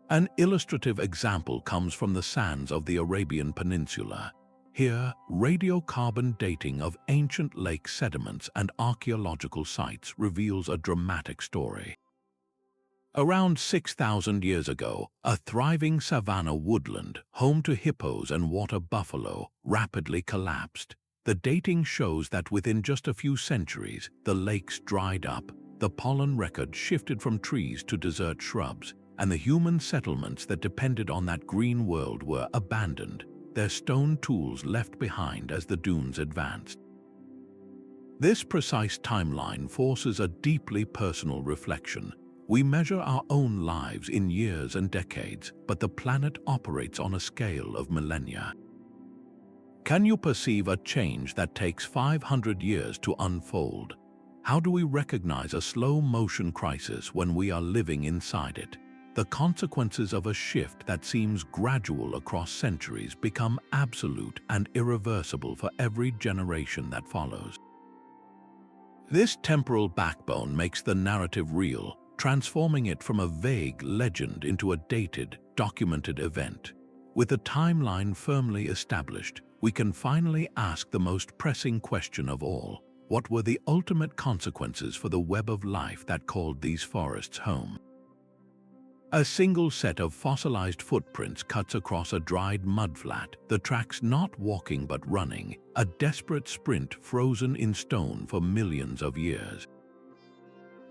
An illustrative example comes from the sands of the Arabian Peninsula. Here, radiocarbon dating of ancient lake sediments and archaeological sites reveals a dramatic story. Around 6,000 years ago, a thriving savanna woodland, home to hippos and water buffalo, rapidly collapsed. The dating shows that within just a few centuries, the lakes dried up, the pollen record shifted from trees to desert shrubs, and the human settlements that depended on that green world were abandoned, their stone tools left behind as the dunes advanced. This precise timeline forces a deeply personal reflection. We measure our own lives in years and decades, but the planet operates on a scale of millennia. Can you perceive a change that takes 500 years to unfold? How do we recognize a slow-motion crisis when we are living inside it? The consequences of a shift that seems gradual across centuries become absolute and irreversible for every generation that follows. This temporal backbone makes the narrative real, transforming it from a vague legend into a dated, documented event. With a timeline firmly established, we can finally ask the most pressing question of all: what were the ultimate consequences for the web of life that called these forests home? A single set of fossilized footprints cuts across a dried mudflat, the tracks not walking but running, a desperate sprint frozen in stone for millions of years.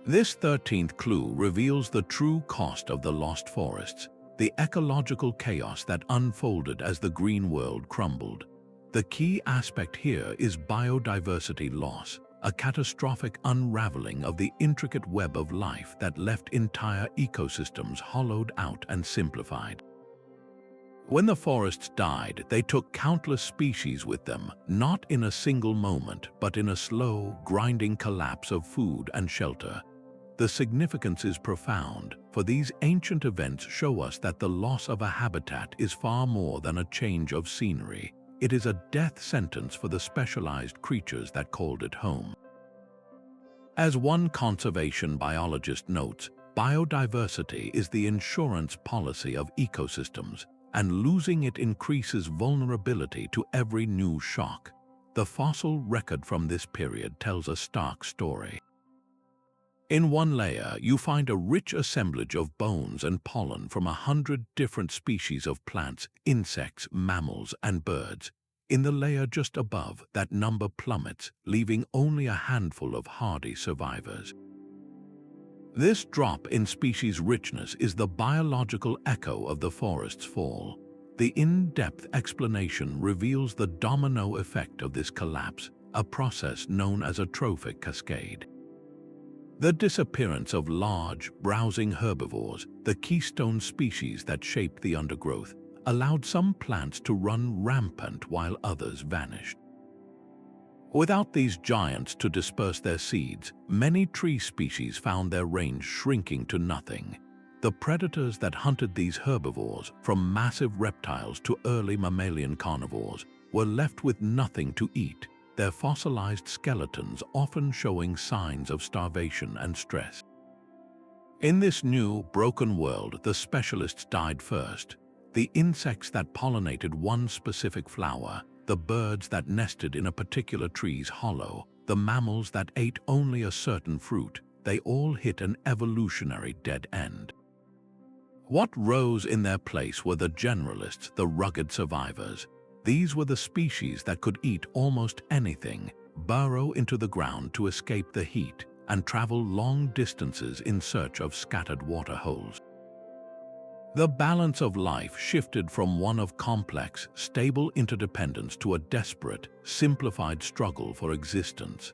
This 13th clue reveals the true cost of the lost forests, the ecological chaos that unfolded as the green world crumbled. The key aspect here is biodiversity loss, a catastrophic unraveling of the intricate web of life that left entire ecosystems hollowed out and simplified. When the forests died, they took countless species with them, not in a single moment, but in a slow, grinding collapse of food and shelter. The significance is profound, for these ancient events show us that the loss of a habitat is far more than a change of scenery. It is a death sentence for the specialized creatures that called it home. As one conservation biologist notes, biodiversity is the insurance policy of ecosystems, and losing it increases vulnerability to every new shock. The fossil record from this period tells a stark story. In one layer, you find a rich assemblage of bones and pollen from 100 different species of plants, insects, mammals, and birds. In the layer just above, that number plummets, leaving only a handful of hardy survivors. This drop in species richness is the biological echo of the forest's fall. The in-depth explanation reveals the domino effect of this collapse, a process known as a trophic cascade. The disappearance of large, browsing herbivores, the keystone species that shaped the undergrowth, allowed some plants to run rampant while others vanished. Without these giants to disperse their seeds, many tree species found their range shrinking to nothing. The predators that hunted these herbivores, from massive reptiles to early mammalian carnivores, were left with nothing to eat, their fossilized skeletons often showing signs of starvation and stress. In this new, broken world, the specialists died first. The insects that pollinated one specific flower, the birds that nested in a particular tree's hollow, the mammals that ate only a certain fruit, they all hit an evolutionary dead end. What rose in their place were the generalists, the rugged survivors. These were the species that could eat almost anything, burrow into the ground to escape the heat, and travel long distances in search of scattered water holes. The balance of life shifted from one of complex, stable interdependence to a desperate, simplified struggle for existence.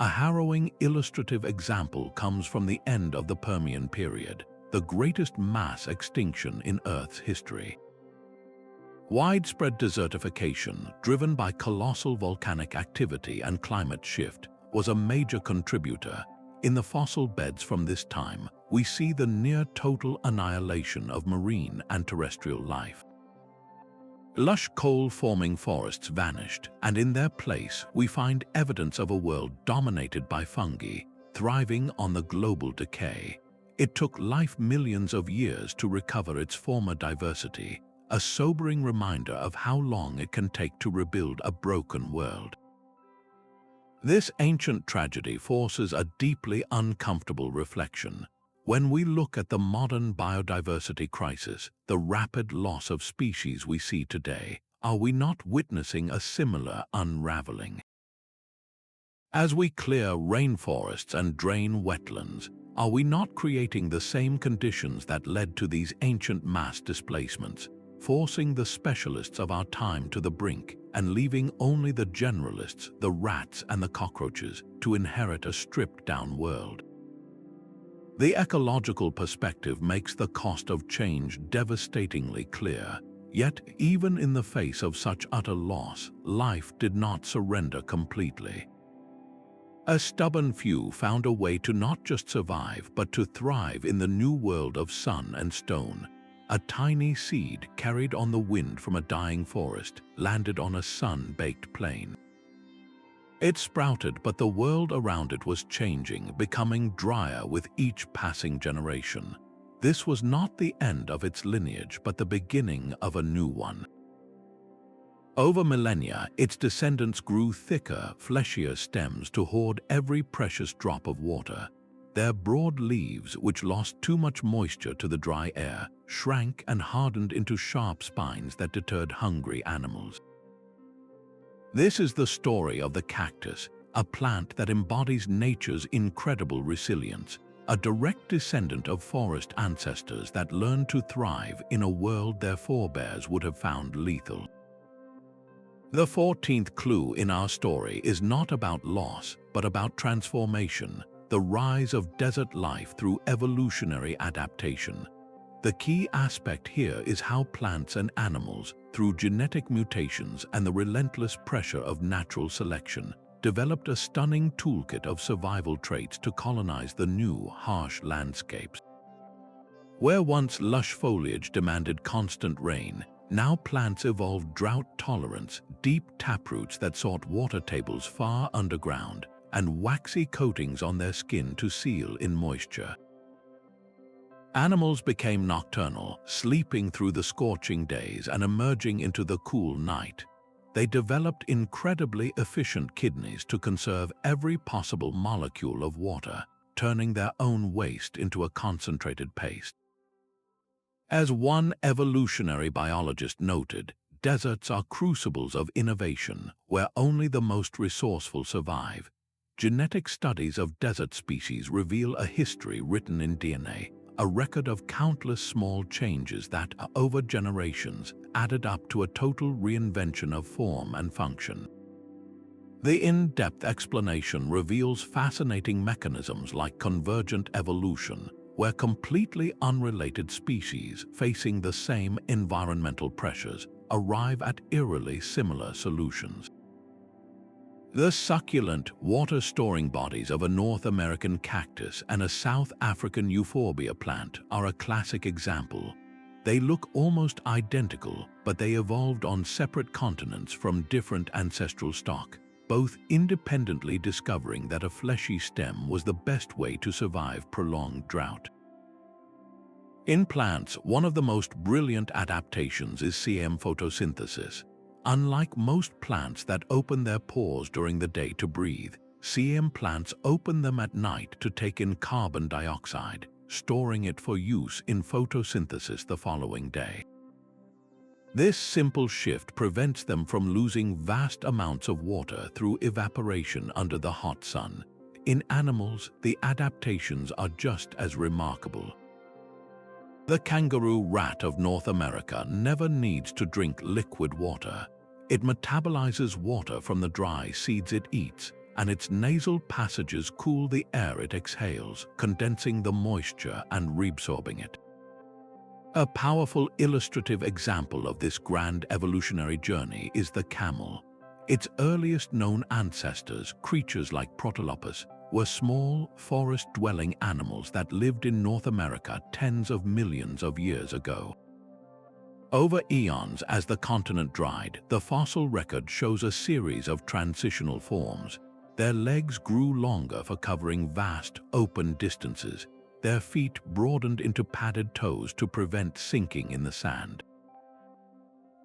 A harrowing illustrative example comes from the end of the Permian period, the greatest mass extinction in Earth's history. Widespread desertification, driven by colossal volcanic activity and climate shift, was a major contributor. In the fossil beds from this time, we see the near-total annihilation of marine and terrestrial life. Lush coal-forming forests vanished, and in their place we find evidence of a world dominated by fungi. thriving on the global decay. It took life millions of years to recover its former diversity, a sobering reminder of how long it can take to rebuild a broken world. This ancient tragedy forces a deeply uncomfortable reflection. When we look at the modern biodiversity crisis, the rapid loss of species we see today, are we not witnessing a similar unraveling? As we clear rainforests and drain wetlands, are we not creating the same conditions that led to these ancient mass displacements, forcing the specialists of our time to the brink and leaving only the generalists, the rats and the cockroaches, to inherit a stripped-down world? The ecological perspective makes the cost of change devastatingly clear. Yet, even in the face of such utter loss, life did not surrender completely. A stubborn few found a way to not just survive, but to thrive in the new world of sun and stone. A tiny seed carried on the wind from a dying forest landed on a sun-baked plain. It sprouted, but the world around it was changing, becoming drier with each passing generation. This was not the end of its lineage, but the beginning of a new one. Over millennia, its descendants grew thicker, fleshier stems to hoard every precious drop of water. Their broad leaves, which lost too much moisture to the dry air, shrank and hardened into sharp spines that deterred hungry animals. This is the story of the cactus, a plant that embodies nature's incredible resilience, a direct descendant of forest ancestors that learned to thrive in a world their forebears would have found lethal. The 14th clue in our story is not about loss, but about transformation, the rise of desert life through evolutionary adaptation. The key aspect here is how plants and animals, through genetic mutations and the relentless pressure of natural selection, developed a stunning toolkit of survival traits to colonize the new, harsh landscapes. Where once lush foliage demanded constant rain, now plants evolved drought tolerance, deep taproots that sought water tables far underground, and waxy coatings on their skin to seal in moisture. Animals became nocturnal, sleeping through the scorching days and emerging into the cool night. They developed incredibly efficient kidneys to conserve every possible molecule of water, turning their own waste into a concentrated paste. As one evolutionary biologist noted, deserts are crucibles of innovation where only the most resourceful survive. Genetic studies of desert species reveal a history written in DNA, a record of countless small changes that, over generations, added up to a total reinvention of form and function. The in-depth explanation reveals fascinating mechanisms like convergent evolution, where completely unrelated species facing the same environmental pressures arrive at eerily similar solutions. The succulent, water-storing bodies of a North American cactus and a South African euphorbia plant are a classic example. They look almost identical, but they evolved on separate continents from different ancestral stock, both independently discovering that a fleshy stem was the best way to survive prolonged drought. In plants, one of the most brilliant adaptations is CM photosynthesis. Unlike most plants that open their pores during the day to breathe, CM plants open them at night to take in carbon dioxide, storing it for use in photosynthesis the following day. This simple shift prevents them from losing vast amounts of water through evaporation under the hot sun. In animals, the adaptations are just as remarkable. The kangaroo rat of North America never needs to drink liquid water. It metabolizes water from the dry seeds it eats, and its nasal passages cool the air it exhales, condensing the moisture and reabsorbing it. A powerful illustrative example of this grand evolutionary journey is the camel. Its earliest known ancestors, creatures like Protolopus, were small, forest-dwelling animals that lived in North America tens of millions of years ago. Over eons, as the continent dried, the fossil record shows a series of transitional forms. Their legs grew longer for covering vast, open distances. Their feet broadened into padded toes to prevent sinking in the sand.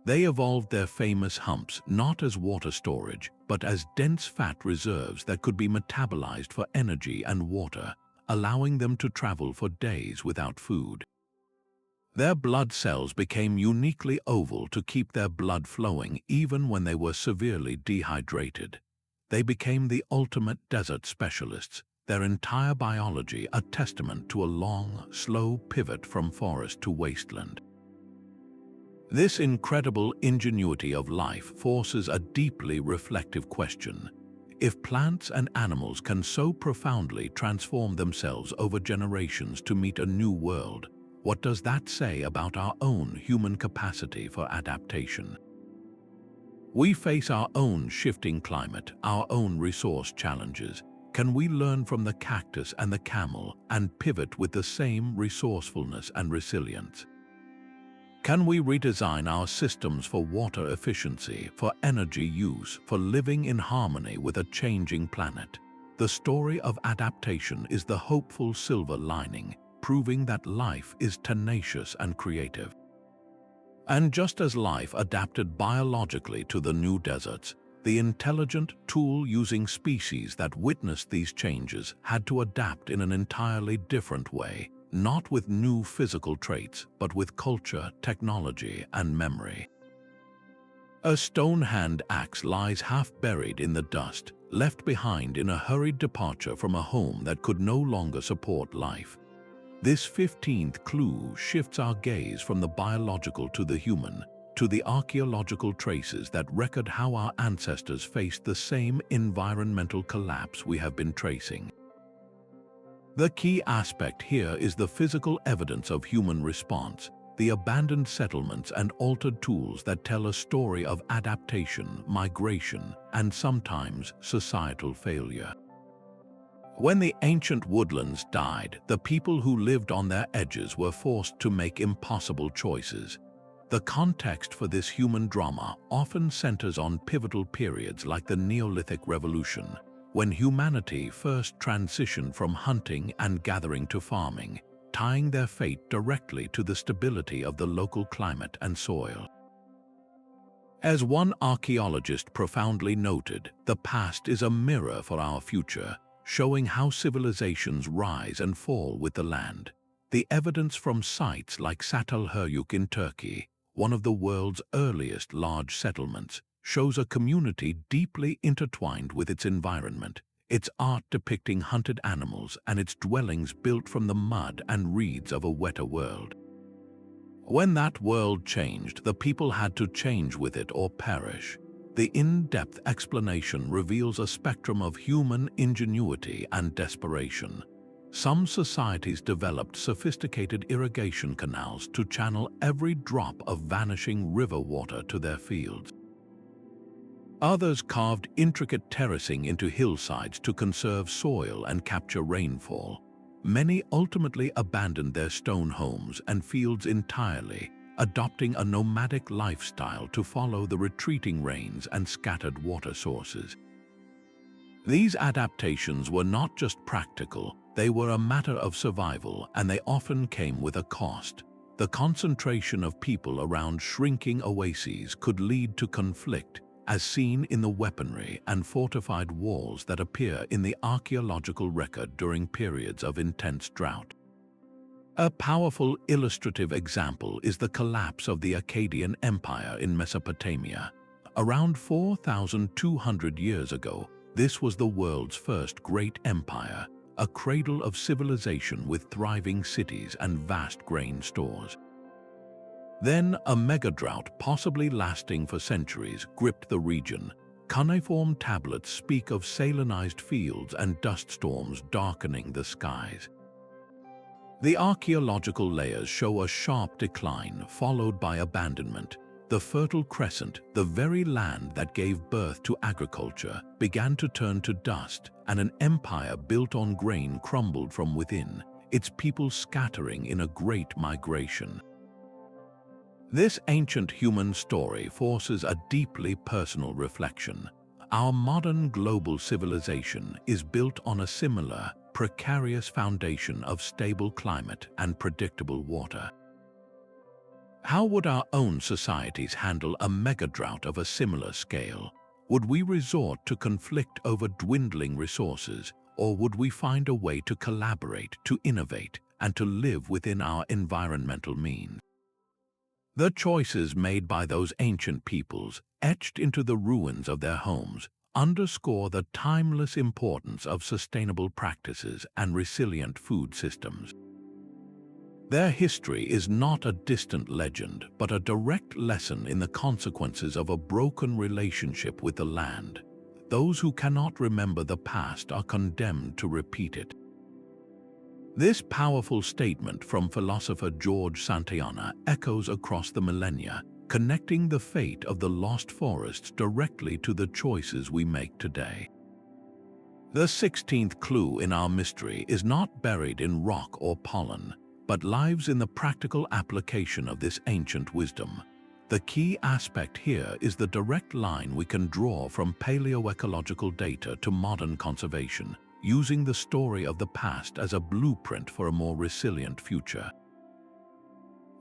They evolved their famous humps not as water storage, but as dense fat reserves that could be metabolized for energy and water, allowing them to travel for days without food. Their blood cells became uniquely oval to keep their blood flowing even when they were severely dehydrated. They became the ultimate desert specialists, their entire biology a testament to a long, slow pivot from forest to wasteland. This incredible ingenuity of life forces a deeply reflective question. If plants and animals can so profoundly transform themselves over generations to meet a new world, what does that say about our own human capacity for adaptation? We face our own shifting climate, our own resource challenges. Can we learn from the cactus and the camel and pivot with the same resourcefulness and resilience? Can we redesign our systems for water efficiency, for energy use, for living in harmony with a changing planet? The story of adaptation is the hopeful silver lining, proving that life is tenacious and creative. And just as life adapted biologically to the new deserts, the intelligent, tool-using species that witnessed these changes had to adapt in an entirely different way, not with new physical traits, but with culture, technology, and memory. A stone-hand axe lies half buried in the dust, left behind in a hurried departure from a home that could no longer support life. This 15th clue shifts our gaze from the biological to the human, to the archaeological traces that record how our ancestors faced the same environmental collapse we have been tracing. The key aspect here is the physical evidence of human response, the abandoned settlements and altered tools that tell a story of adaptation, migration, and sometimes societal failure. When the ancient woodlands died, the people who lived on their edges were forced to make impossible choices. The context for this human drama often centers on pivotal periods like the Neolithic Revolution, when humanity first transitioned from hunting and gathering to farming, tying their fate directly to the stability of the local climate and soil. As one archaeologist profoundly noted, the past is a mirror for our future, showing how civilizations rise and fall with the land. The evidence from sites like Çatalhöyük in Turkey, one of the world's earliest large settlements, shows a community deeply intertwined with its environment, its art depicting hunted animals and its dwellings built from the mud and reeds of a wetter world. When that world changed, the people had to change with it or perish. The in-depth explanation reveals a spectrum of human ingenuity and desperation. Some societies developed sophisticated irrigation canals to channel every drop of vanishing river water to their fields. Others carved intricate terracing into hillsides to conserve soil and capture rainfall. Many ultimately abandoned their stone homes and fields entirely, adopting a nomadic lifestyle to follow the retreating rains and scattered water sources. These adaptations were not just practical, they were a matter of survival, and they often came with a cost. The concentration of people around shrinking oases could lead to conflict, as seen in the weaponry and fortified walls that appear in the archaeological record during periods of intense drought. A powerful illustrative example is the collapse of the Akkadian Empire in Mesopotamia. Around 4,200 years ago, this was the world's first great empire, a cradle of civilization with thriving cities and vast grain stores. Then a mega-drought, possibly lasting for centuries, gripped the region. Cuneiform tablets speak of salinized fields and dust storms darkening the skies. The archaeological layers show a sharp decline followed by abandonment. The Fertile Crescent, the very land that gave birth to agriculture, began to turn to dust, and an empire built on grain crumbled from within, its people scattering in a great migration. This ancient human story forces a deeply personal reflection. Our modern global civilization is built on a similar, precarious foundation of stable climate and predictable water. How would our own societies handle a mega-drought of a similar scale? Would we resort to conflict over dwindling resources, or would we find a way to collaborate, to innovate, and to live within our environmental means? The choices made by those ancient peoples, etched into the ruins of their homes, underscore the timeless importance of sustainable practices and resilient food systems. Their history is not a distant legend, but a direct lesson in the consequences of a broken relationship with the land. Those who cannot remember the past are condemned to repeat it. This powerful statement from philosopher George Santayana echoes across the millennia, connecting the fate of the lost forests directly to the choices we make today. The 16th clue in our mystery is not buried in rock or pollen, but lies in the practical application of this ancient wisdom. The key aspect here is the direct line we can draw from paleoecological data to modern conservation, using the story of the past as a blueprint for a more resilient future.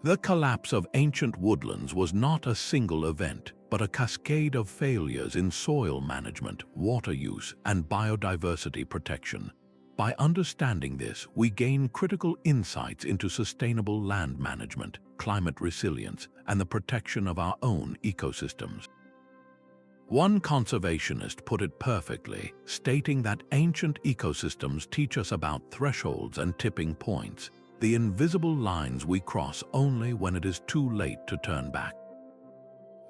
The collapse of ancient woodlands was not a single event, but a cascade of failures in soil management, water use, and biodiversity protection. By understanding this, we gain critical insights into sustainable land management, climate resilience, and the protection of our own ecosystems. One conservationist put it perfectly, stating that ancient ecosystems teach us about thresholds and tipping points, the invisible lines we cross only when it is too late to turn back.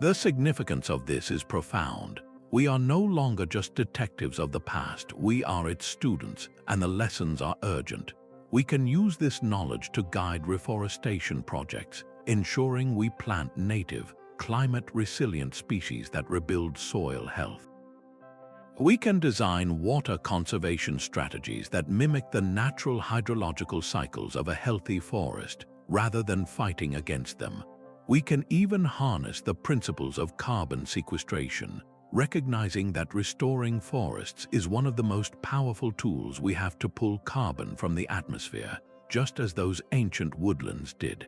The significance of this is profound. We are no longer just detectives of the past, we are its students, and the lessons are urgent. We can use this knowledge to guide reforestation projects, ensuring we plant native, climate-resilient species that rebuild soil health. We can design water conservation strategies that mimic the natural hydrological cycles of a healthy forest, rather than fighting against them. We can even harness the principles of carbon sequestration, recognizing that restoring forests is one of the most powerful tools we have to pull carbon from the atmosphere, just as those ancient woodlands did.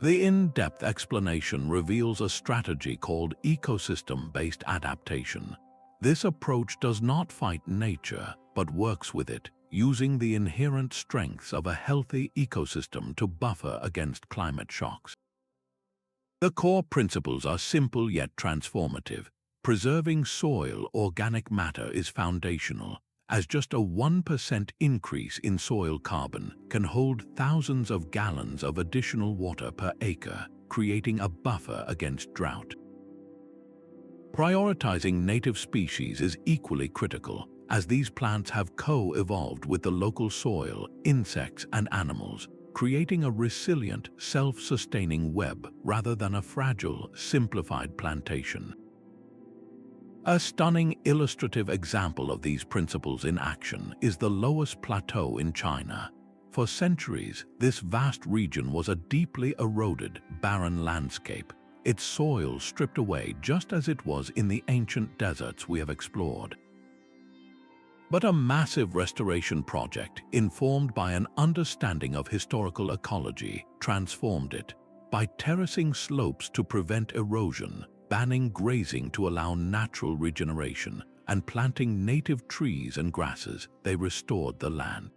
The in-depth explanation reveals a strategy called ecosystem-based adaptation. This approach does not fight nature, but works with it, using the inherent strengths of a healthy ecosystem to buffer against climate shocks. The core principles are simple yet transformative. Preserving soil organic matter is foundational, as just a 1% increase in soil carbon can hold thousands of gallons of additional water per acre, creating a buffer against drought. Prioritizing native species is equally critical, as these plants have co-evolved with the local soil, insects, and animals, creating a resilient, self-sustaining web rather than a fragile, simplified plantation. A stunning illustrative example of these principles in action is the Loess Plateau in China. For centuries, this vast region was a deeply eroded, barren landscape, its soil stripped away just as it was in the ancient deserts we have explored. But a massive restoration project, informed by an understanding of historical ecology, transformed it. By terracing slopes to prevent erosion, banning grazing to allow natural regeneration, and planting native trees and grasses, they restored the land.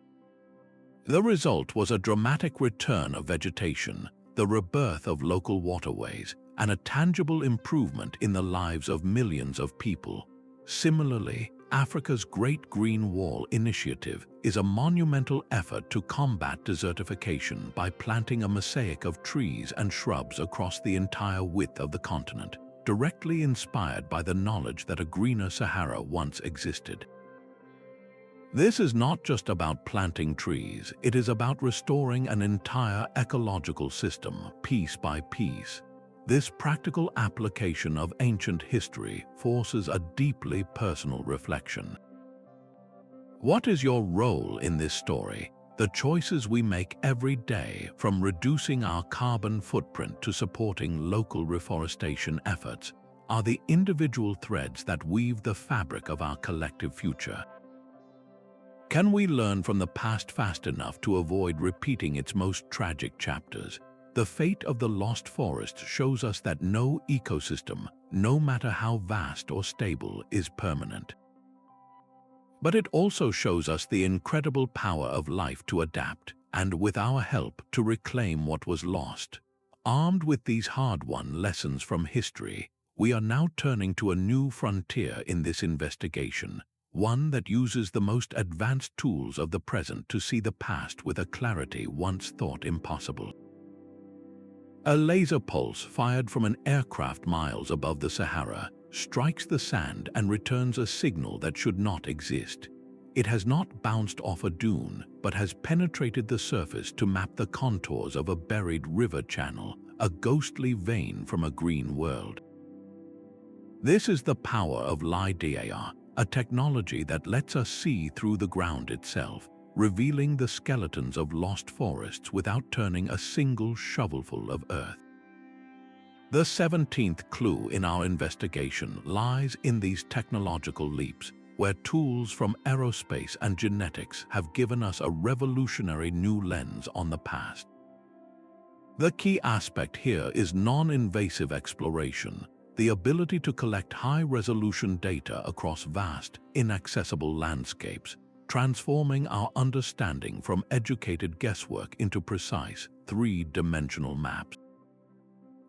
The result was a dramatic return of vegetation, the rebirth of local waterways, and a tangible improvement in the lives of millions of people. Similarly, Africa's Great Green Wall Initiative is a monumental effort to combat desertification by planting a mosaic of trees and shrubs across the entire width of the continent, directly inspired by the knowledge that a greener Sahara once existed. This is not just about planting trees, it is about restoring an entire ecological system, piece by piece. This practical application of ancient history forces a deeply personal reflection. What is your role in this story? The choices we make every day, from reducing our carbon footprint to supporting local reforestation efforts, are the individual threads that weave the fabric of our collective future. Can we learn from the past fast enough to avoid repeating its most tragic chapters? The fate of the lost forest shows us that no ecosystem, no matter how vast or stable, is permanent. But it also shows us the incredible power of life to adapt, and with our help, to reclaim what was lost. Armed with these hard-won lessons from history, we are now turning to a new frontier in this investigation, one that uses the most advanced tools of the present to see the past with a clarity once thought impossible. A laser pulse fired from an aircraft miles above the Sahara strikes the sand and returns a signal that should not exist. It has not bounced off a dune, but has penetrated the surface to map the contours of a buried river channel, a ghostly vein from a green world. This is the power of LiDAR, a technology that lets us see through the ground itself, revealing the skeletons of lost forests without turning a single shovelful of earth. The 17th clue in our investigation lies in these technological leaps, where tools from aerospace and genetics have given us a revolutionary new lens on the past. The key aspect here is non-invasive exploration, the ability to collect high-resolution data across vast, inaccessible landscapes, transforming our understanding from educated guesswork into precise, three-dimensional maps.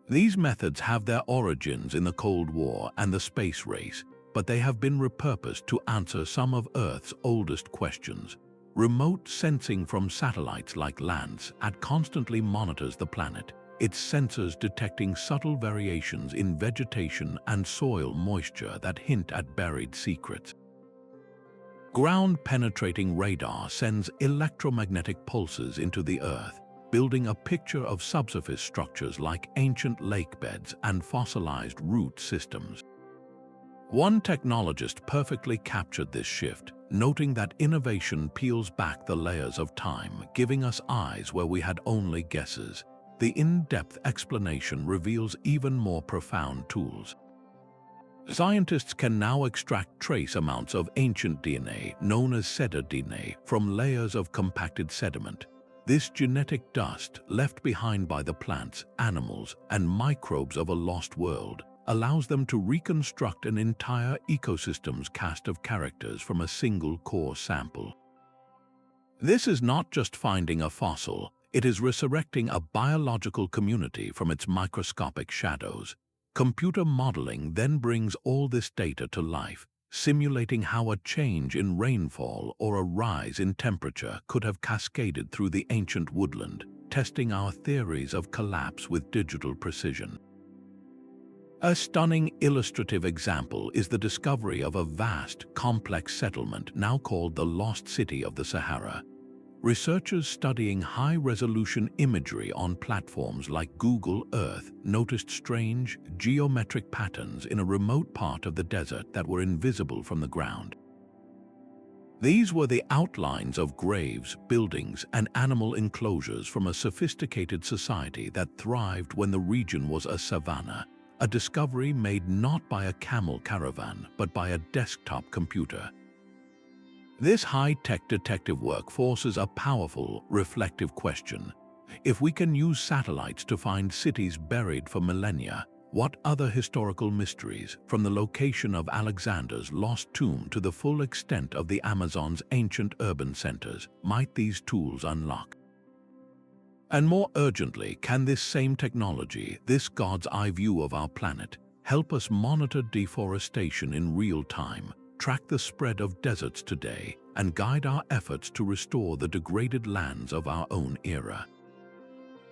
These methods have their origins in the Cold War and the space race, but they have been repurposed to answer some of Earth's oldest questions. Remote sensing from satellites like Landsat constantly monitors the planet, its sensors detecting subtle variations in vegetation and soil moisture that hint at buried secrets. Ground-penetrating radar sends electromagnetic pulses into the Earth, building a picture of subsurface structures like ancient lakebeds and fossilized root systems. One technologist perfectly captured this shift, noting that innovation peels back the layers of time, giving us eyes where we had only guesses. The in-depth explanation reveals even more profound tools. Scientists can now extract trace amounts of ancient DNA, known as cedar-DNA, from layers of compacted sediment. This genetic dust, left behind by the plants, animals, and microbes of a lost world, allows them to reconstruct an entire ecosystem's cast of characters from a single core sample. This is not just finding a fossil, it is resurrecting a biological community from its microscopic shadows. Computer modeling then brings all this data to life, simulating how a change in rainfall or a rise in temperature could have cascaded through the ancient woodland, testing our theories of collapse with digital precision. A stunning illustrative example is the discovery of a vast, complex settlement now called the Lost City of the Sahara. Researchers studying high-resolution imagery on platforms like Google Earth noticed strange, geometric patterns in a remote part of the desert that were invisible from the ground. These were the outlines of graves, buildings, and animal enclosures from a sophisticated society that thrived when the region was a savanna, a discovery made not by a camel caravan, but by a desktop computer. This high-tech detective work forces a powerful, reflective question. If we can use satellites to find cities buried for millennia, what other historical mysteries, from the location of Alexander's lost tomb to the full extent of the Amazon's ancient urban centers, might these tools unlock? And more urgently, can this same technology, this God's eye view of our planet, help us monitor deforestation in real time, track the spread of deserts today, and guide our efforts to restore the degraded lands of our own era?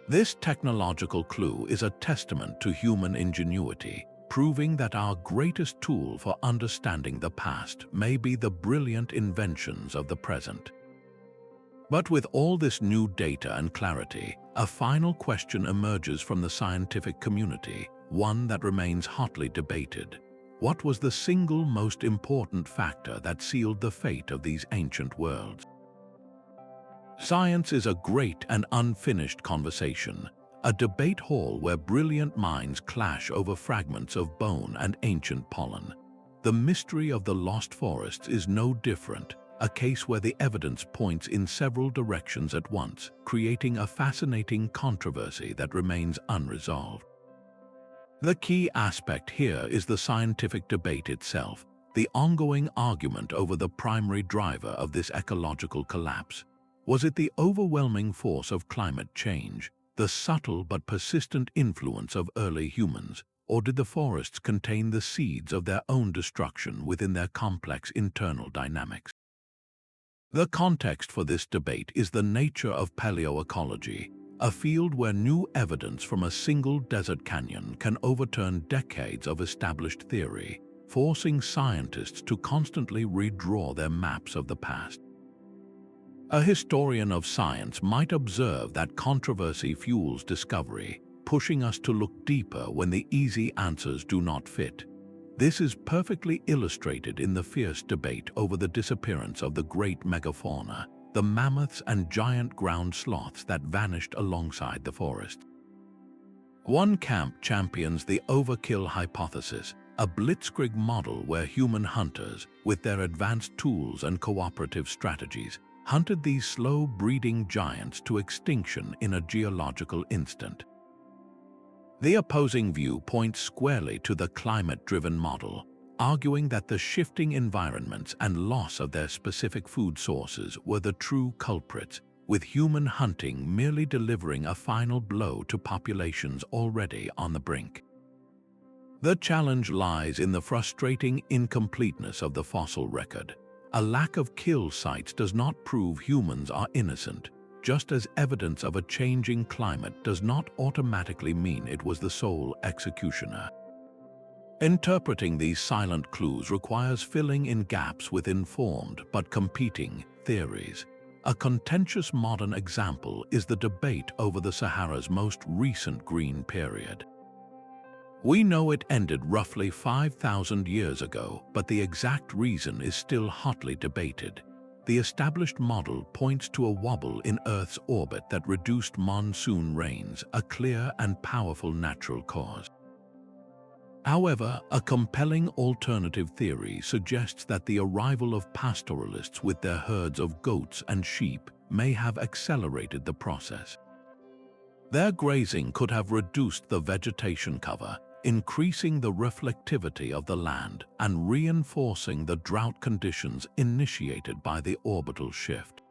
This technological clue is a testament to human ingenuity, proving that our greatest tool for understanding the past may be the brilliant inventions of the present. But with all this new data and clarity, a final question emerges from the scientific community, one that remains hotly debated. What was the single most important factor that sealed the fate of these ancient worlds? Science is a great and unfinished conversation, a debate hall where brilliant minds clash over fragments of bone and ancient pollen. The mystery of the lost forests is no different, a case where the evidence points in several directions at once, creating a fascinating controversy that remains unresolved. The key aspect here is the scientific debate itself, the ongoing argument over the primary driver of this ecological collapse. Was it the overwhelming force of climate change, the subtle but persistent influence of early humans, or did the forests contain the seeds of their own destruction within their complex internal dynamics? The context for this debate is the nature of paleoecology, a field where new evidence from a single desert canyon can overturn decades of established theory, forcing scientists to constantly redraw their maps of the past. A historian of science might observe that controversy fuels discovery, pushing us to look deeper when the easy answers do not fit. This is perfectly illustrated in the fierce debate over the disappearance of the great megafauna, the mammoths and giant ground sloths that vanished alongside the forest. One camp champions the Overkill Hypothesis, a blitzkrieg model where human hunters, with their advanced tools and cooperative strategies, hunted these slow-breeding giants to extinction in a geological instant. The opposing view points squarely to the climate-driven model, arguing that the shifting environments and loss of their specific food sources were the true culprits, with human hunting merely delivering a final blow to populations already on the brink. The challenge lies in the frustrating incompleteness of the fossil record. A lack of kill sites does not prove humans are innocent, just as evidence of a changing climate does not automatically mean it was the sole executioner. Interpreting these silent clues requires filling in gaps with informed but competing theories. A contentious modern example is the debate over the Sahara's most recent green period. We know it ended roughly 5,000 years ago, but the exact reason is still hotly debated. The established model points to a wobble in Earth's orbit that reduced monsoon rains, a clear and powerful natural cause. However, a compelling alternative theory suggests that the arrival of pastoralists with their herds of goats and sheep may have accelerated the process. Their grazing could have reduced the vegetation cover, increasing the reflectivity of the land and reinforcing the drought conditions initiated by the orbital shift.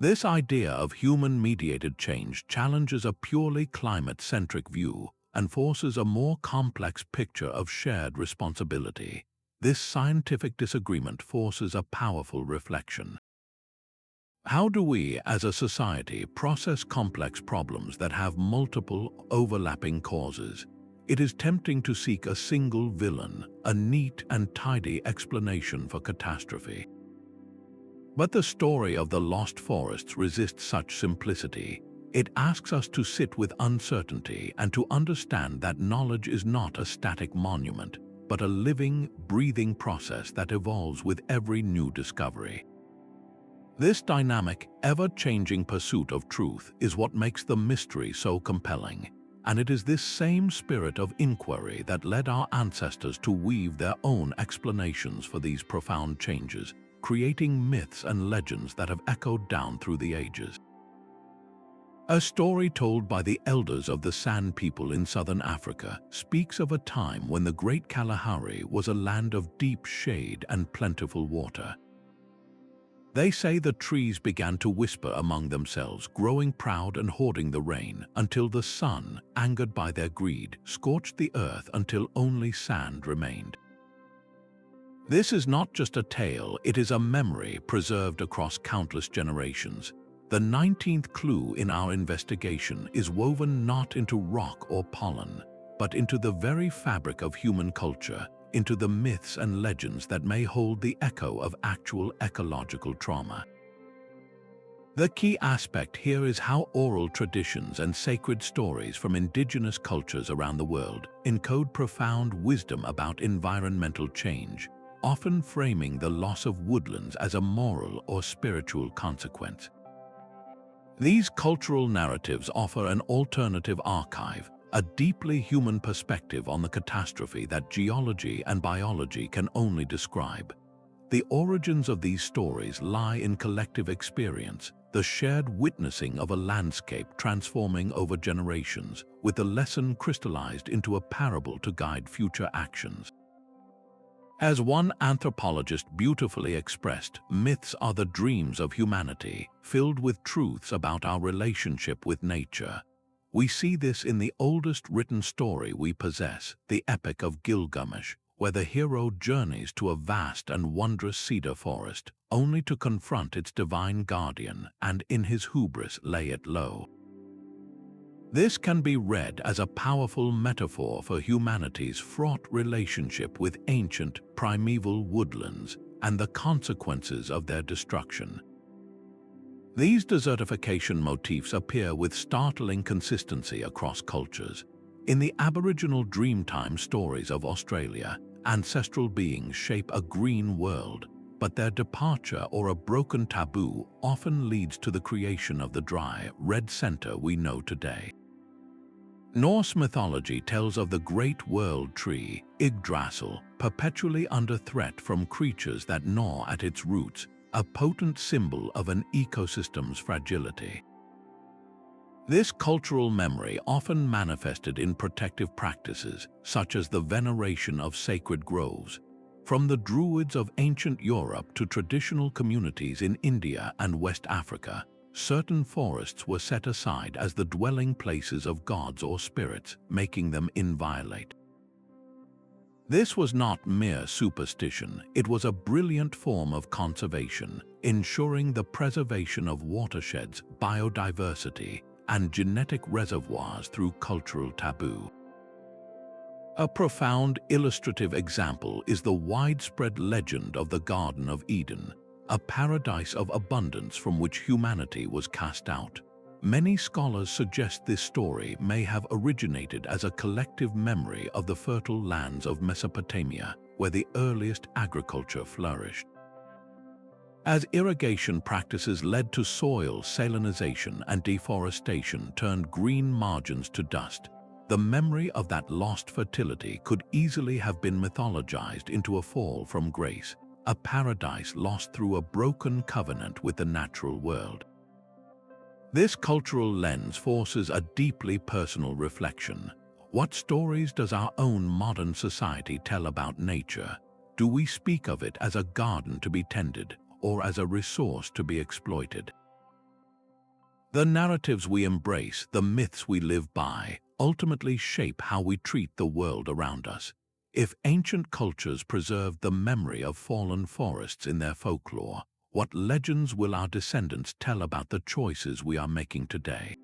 This idea of human-mediated change challenges a purely climate-centric view and forces a more complex picture of shared responsibility. This scientific disagreement forces a powerful reflection. How do we, as a society, process complex problems that have multiple, overlapping causes? It is tempting to seek a single villain, a neat and tidy explanation for catastrophe. But the story of the lost forests resists such simplicity. It asks us to sit with uncertainty and to understand that knowledge is not a static monument, but a living, breathing process that evolves with every new discovery. This dynamic, ever-changing pursuit of truth is what makes the mystery so compelling, and it is this same spirit of inquiry that led our ancestors to weave their own explanations for these profound changes, creating myths and legends that have echoed down through the ages. A story told by the elders of the San people in southern Africa speaks of a time when the Great Kalahari was a land of deep shade and plentiful water. They say the trees began to whisper among themselves, growing proud and hoarding the rain, until the sun, angered by their greed, scorched the earth until only sand remained. This is not just a tale, it is a memory preserved across countless generations. The 19th clue in our investigation is woven not into rock or pollen, but into the very fabric of human culture, into the myths and legends that may hold the echo of actual ecological trauma. The key aspect here is how oral traditions and sacred stories from indigenous cultures around the world encode profound wisdom about environmental change, often framing the loss of woodlands as a moral or spiritual consequence. These cultural narratives offer an alternative archive, a deeply human perspective on the catastrophe that geology and biology can only describe. The origins of these stories lie in collective experience, the shared witnessing of a landscape transforming over generations, with the lesson crystallized into a parable to guide future actions. As one anthropologist beautifully expressed, myths are the dreams of humanity, filled with truths about our relationship with nature. We see this in the oldest written story we possess, the Epic of Gilgamesh, where the hero journeys to a vast and wondrous cedar forest, only to confront its divine guardian and in his hubris lay it low. This can be read as a powerful metaphor for humanity's fraught relationship with ancient, primeval woodlands and the consequences of their destruction. These desertification motifs appear with startling consistency across cultures. In the Aboriginal Dreamtime stories of Australia, ancestral beings shape a green world, but their departure or a broken taboo often leads to the creation of the dry, red center we know today. Norse mythology tells of the great world tree, Yggdrasil, perpetually under threat from creatures that gnaw at its roots, a potent symbol of an ecosystem's fragility. This cultural memory often manifested in protective practices, such as the veneration of sacred groves. From the Druids of ancient Europe to traditional communities in India and West Africa, certain forests were set aside as the dwelling places of gods or spirits, making them inviolate. This was not mere superstition, it was a brilliant form of conservation, ensuring the preservation of watersheds, biodiversity, and genetic reservoirs through cultural taboo. A profound illustrative example is the widespread legend of the Garden of Eden, a paradise of abundance from which humanity was cast out. Many scholars suggest this story may have originated as a collective memory of the fertile lands of Mesopotamia, where the earliest agriculture flourished. As irrigation practices led to soil salinization and deforestation turned green margins to dust, the memory of that lost fertility could easily have been mythologized into a fall from grace, a paradise lost through a broken covenant with the natural world. This cultural lens forces a deeply personal reflection. What stories does our own modern society tell about nature? Do we speak of it as a garden to be tended, or as a resource to be exploited? The narratives we embrace, the myths we live by, ultimately shape how we treat the world around us. If ancient cultures preserved the memory of fallen forests in their folklore, what legends will our descendants tell about the choices we are making today?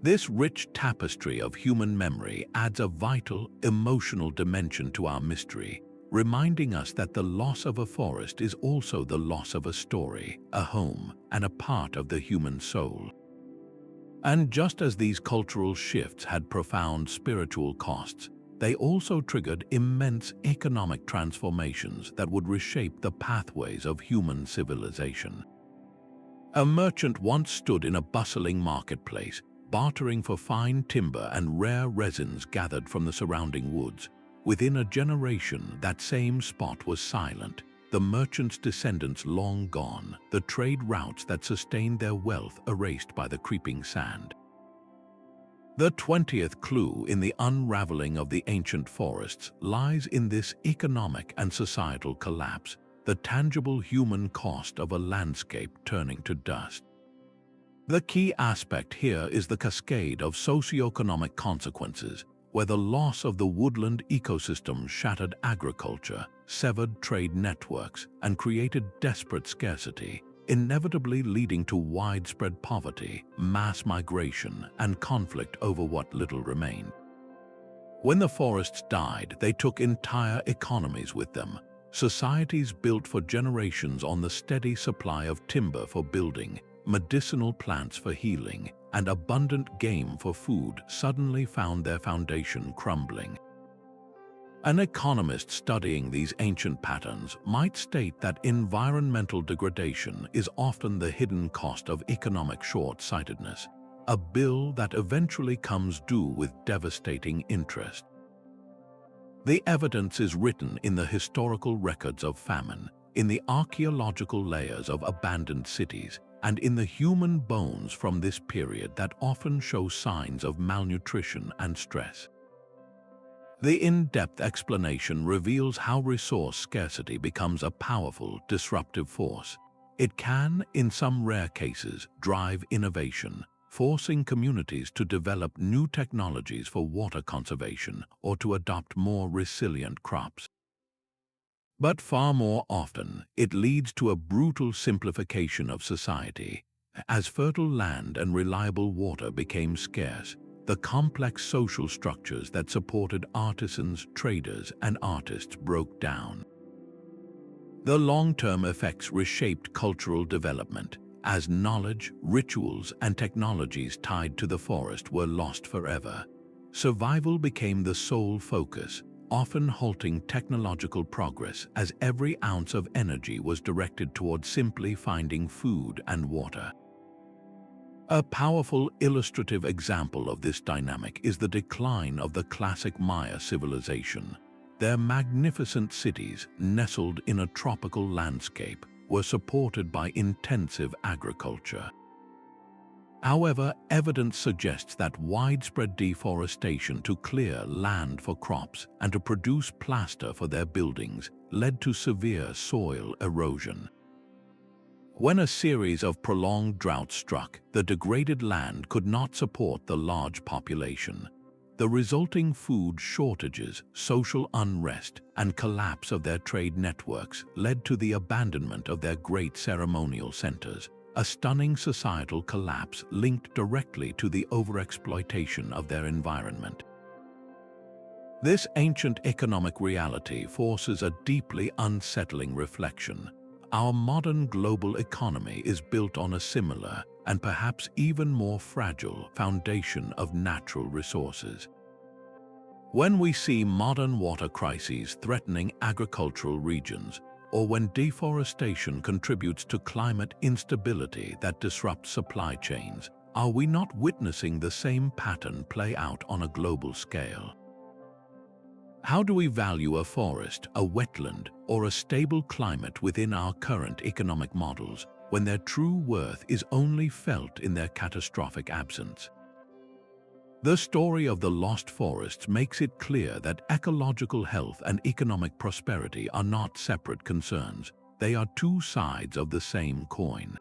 This rich tapestry of human memory adds a vital, emotional dimension to our mystery, reminding us that the loss of a forest is also the loss of a story, a home, and a part of the human soul. And just as these cultural shifts had profound spiritual costs, they also triggered immense economic transformations that would reshape the pathways of human civilization. A merchant once stood in a bustling marketplace, bartering for fine timber and rare resins gathered from the surrounding woods. Within a generation, that same spot was silent, the merchant's descendants long gone, the trade routes that sustained their wealth erased by the creeping sand. The 20th clue in the unraveling of the ancient forests lies in this economic and societal collapse, the tangible human cost of a landscape turning to dust. The key aspect here is the cascade of socioeconomic consequences, where the loss of the woodland ecosystem shattered agriculture, severed trade networks, and created desperate scarcity, inevitably leading to widespread poverty, mass migration, and conflict over what little remained. When the forests died, they took entire economies with them. Societies built for generations on the steady supply of timber for building, medicinal plants for healing, and abundant game for food suddenly found their foundation crumbling. An economist studying these ancient patterns might state that environmental degradation is often the hidden cost of economic short-sightedness, a bill that eventually comes due with devastating interest. The evidence is written in the historical records of famine, in the archaeological layers of abandoned cities, and in the human bones from this period that often show signs of malnutrition and stress. The in-depth explanation reveals how resource scarcity becomes a powerful, disruptive force. It can, in some rare cases, drive innovation, forcing communities to develop new technologies for water conservation or to adopt more resilient crops. But far more often, it leads to a brutal simplification of society. As fertile land and reliable water became scarce, the complex social structures that supported artisans, traders, and artists broke down. The long-term effects reshaped cultural development, as knowledge, rituals, and technologies tied to the forest were lost forever. Survival became the sole focus, often halting technological progress as every ounce of energy was directed toward simply finding food and water. A powerful illustrative example of this dynamic is the decline of the classic Maya civilization. Their magnificent cities, nestled in a tropical landscape, were supported by intensive agriculture. However, evidence suggests that widespread deforestation to clear land for crops and to produce plaster for their buildings led to severe soil erosion. When a series of prolonged droughts struck, the degraded land could not support the large population. The resulting food shortages, social unrest, and collapse of their trade networks led to the abandonment of their great ceremonial centers, a stunning societal collapse linked directly to the overexploitation of their environment. This ancient economic reality forces a deeply unsettling reflection. Our modern global economy is built on a similar, and perhaps even more fragile, foundation of natural resources. When we see modern water crises threatening agricultural regions, or when deforestation contributes to climate instability that disrupts supply chains, are we not witnessing the same pattern play out on a global scale? How do we value a forest, a wetland, or a stable climate within our current economic models when their true worth is only felt in their catastrophic absence? The story of the lost forests makes it clear that ecological health and economic prosperity are not separate concerns. They are two sides of the same coin.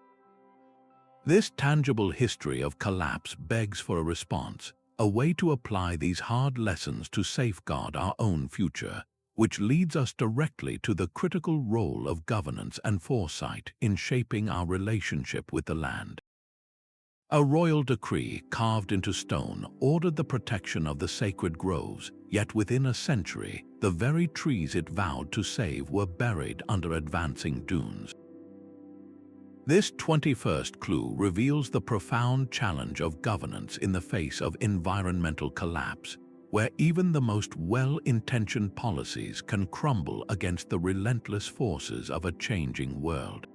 This tangible history of collapse begs for a response, a way to apply these hard lessons to safeguard our own future, which leads us directly to the critical role of governance and foresight in shaping our relationship with the land. A royal decree carved into stone ordered the protection of the sacred groves, yet within a century, the very trees it vowed to save were buried under advancing dunes. This 21st clue reveals the profound challenge of governance in the face of environmental collapse, where even the most well-intentioned policies can crumble against the relentless forces of a changing world.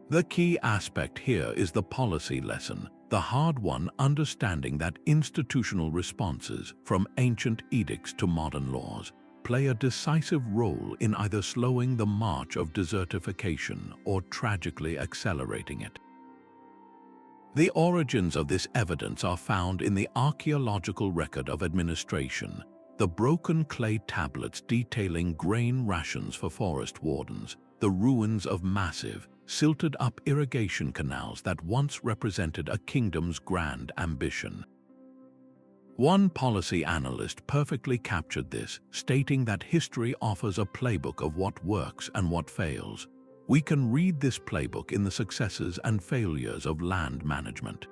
The key aspect here is the policy lesson, the hard one understanding that institutional responses, from ancient edicts to modern laws, play a decisive role in either slowing the march of desertification or tragically accelerating it. The origins of this evidence are found in the archaeological record of administration, the broken clay tablets detailing grain rations for forest wardens, the ruins of massive, silted-up irrigation canals that once represented a kingdom's grand ambition. One policy analyst perfectly captured this, stating that history offers a playbook of what works and what fails. We can read this playbook in the successes and failures of land management.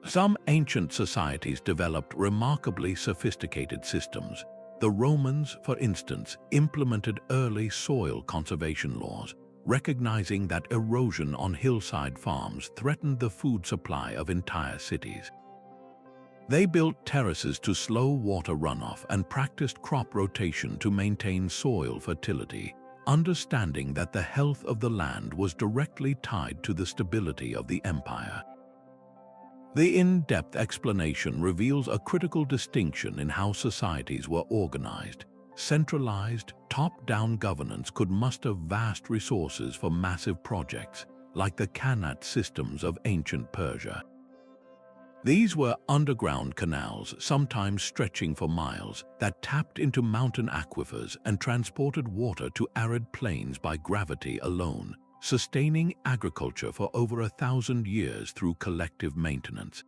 Some ancient societies developed remarkably sophisticated systems. The Romans, for instance, implemented early soil conservation laws, recognizing that erosion on hillside farms threatened the food supply of entire cities. They built terraces to slow water runoff and practiced crop rotation to maintain soil fertility, understanding that the health of the land was directly tied to the stability of the empire. The in-depth explanation reveals a critical distinction in how societies were organized. Centralized, top-down governance could muster vast resources for massive projects, like the Qanat systems of ancient Persia. These were underground canals, sometimes stretching for miles, that tapped into mountain aquifers and transported water to arid plains by gravity alone, sustaining agriculture for over 1,000 years through collective maintenance.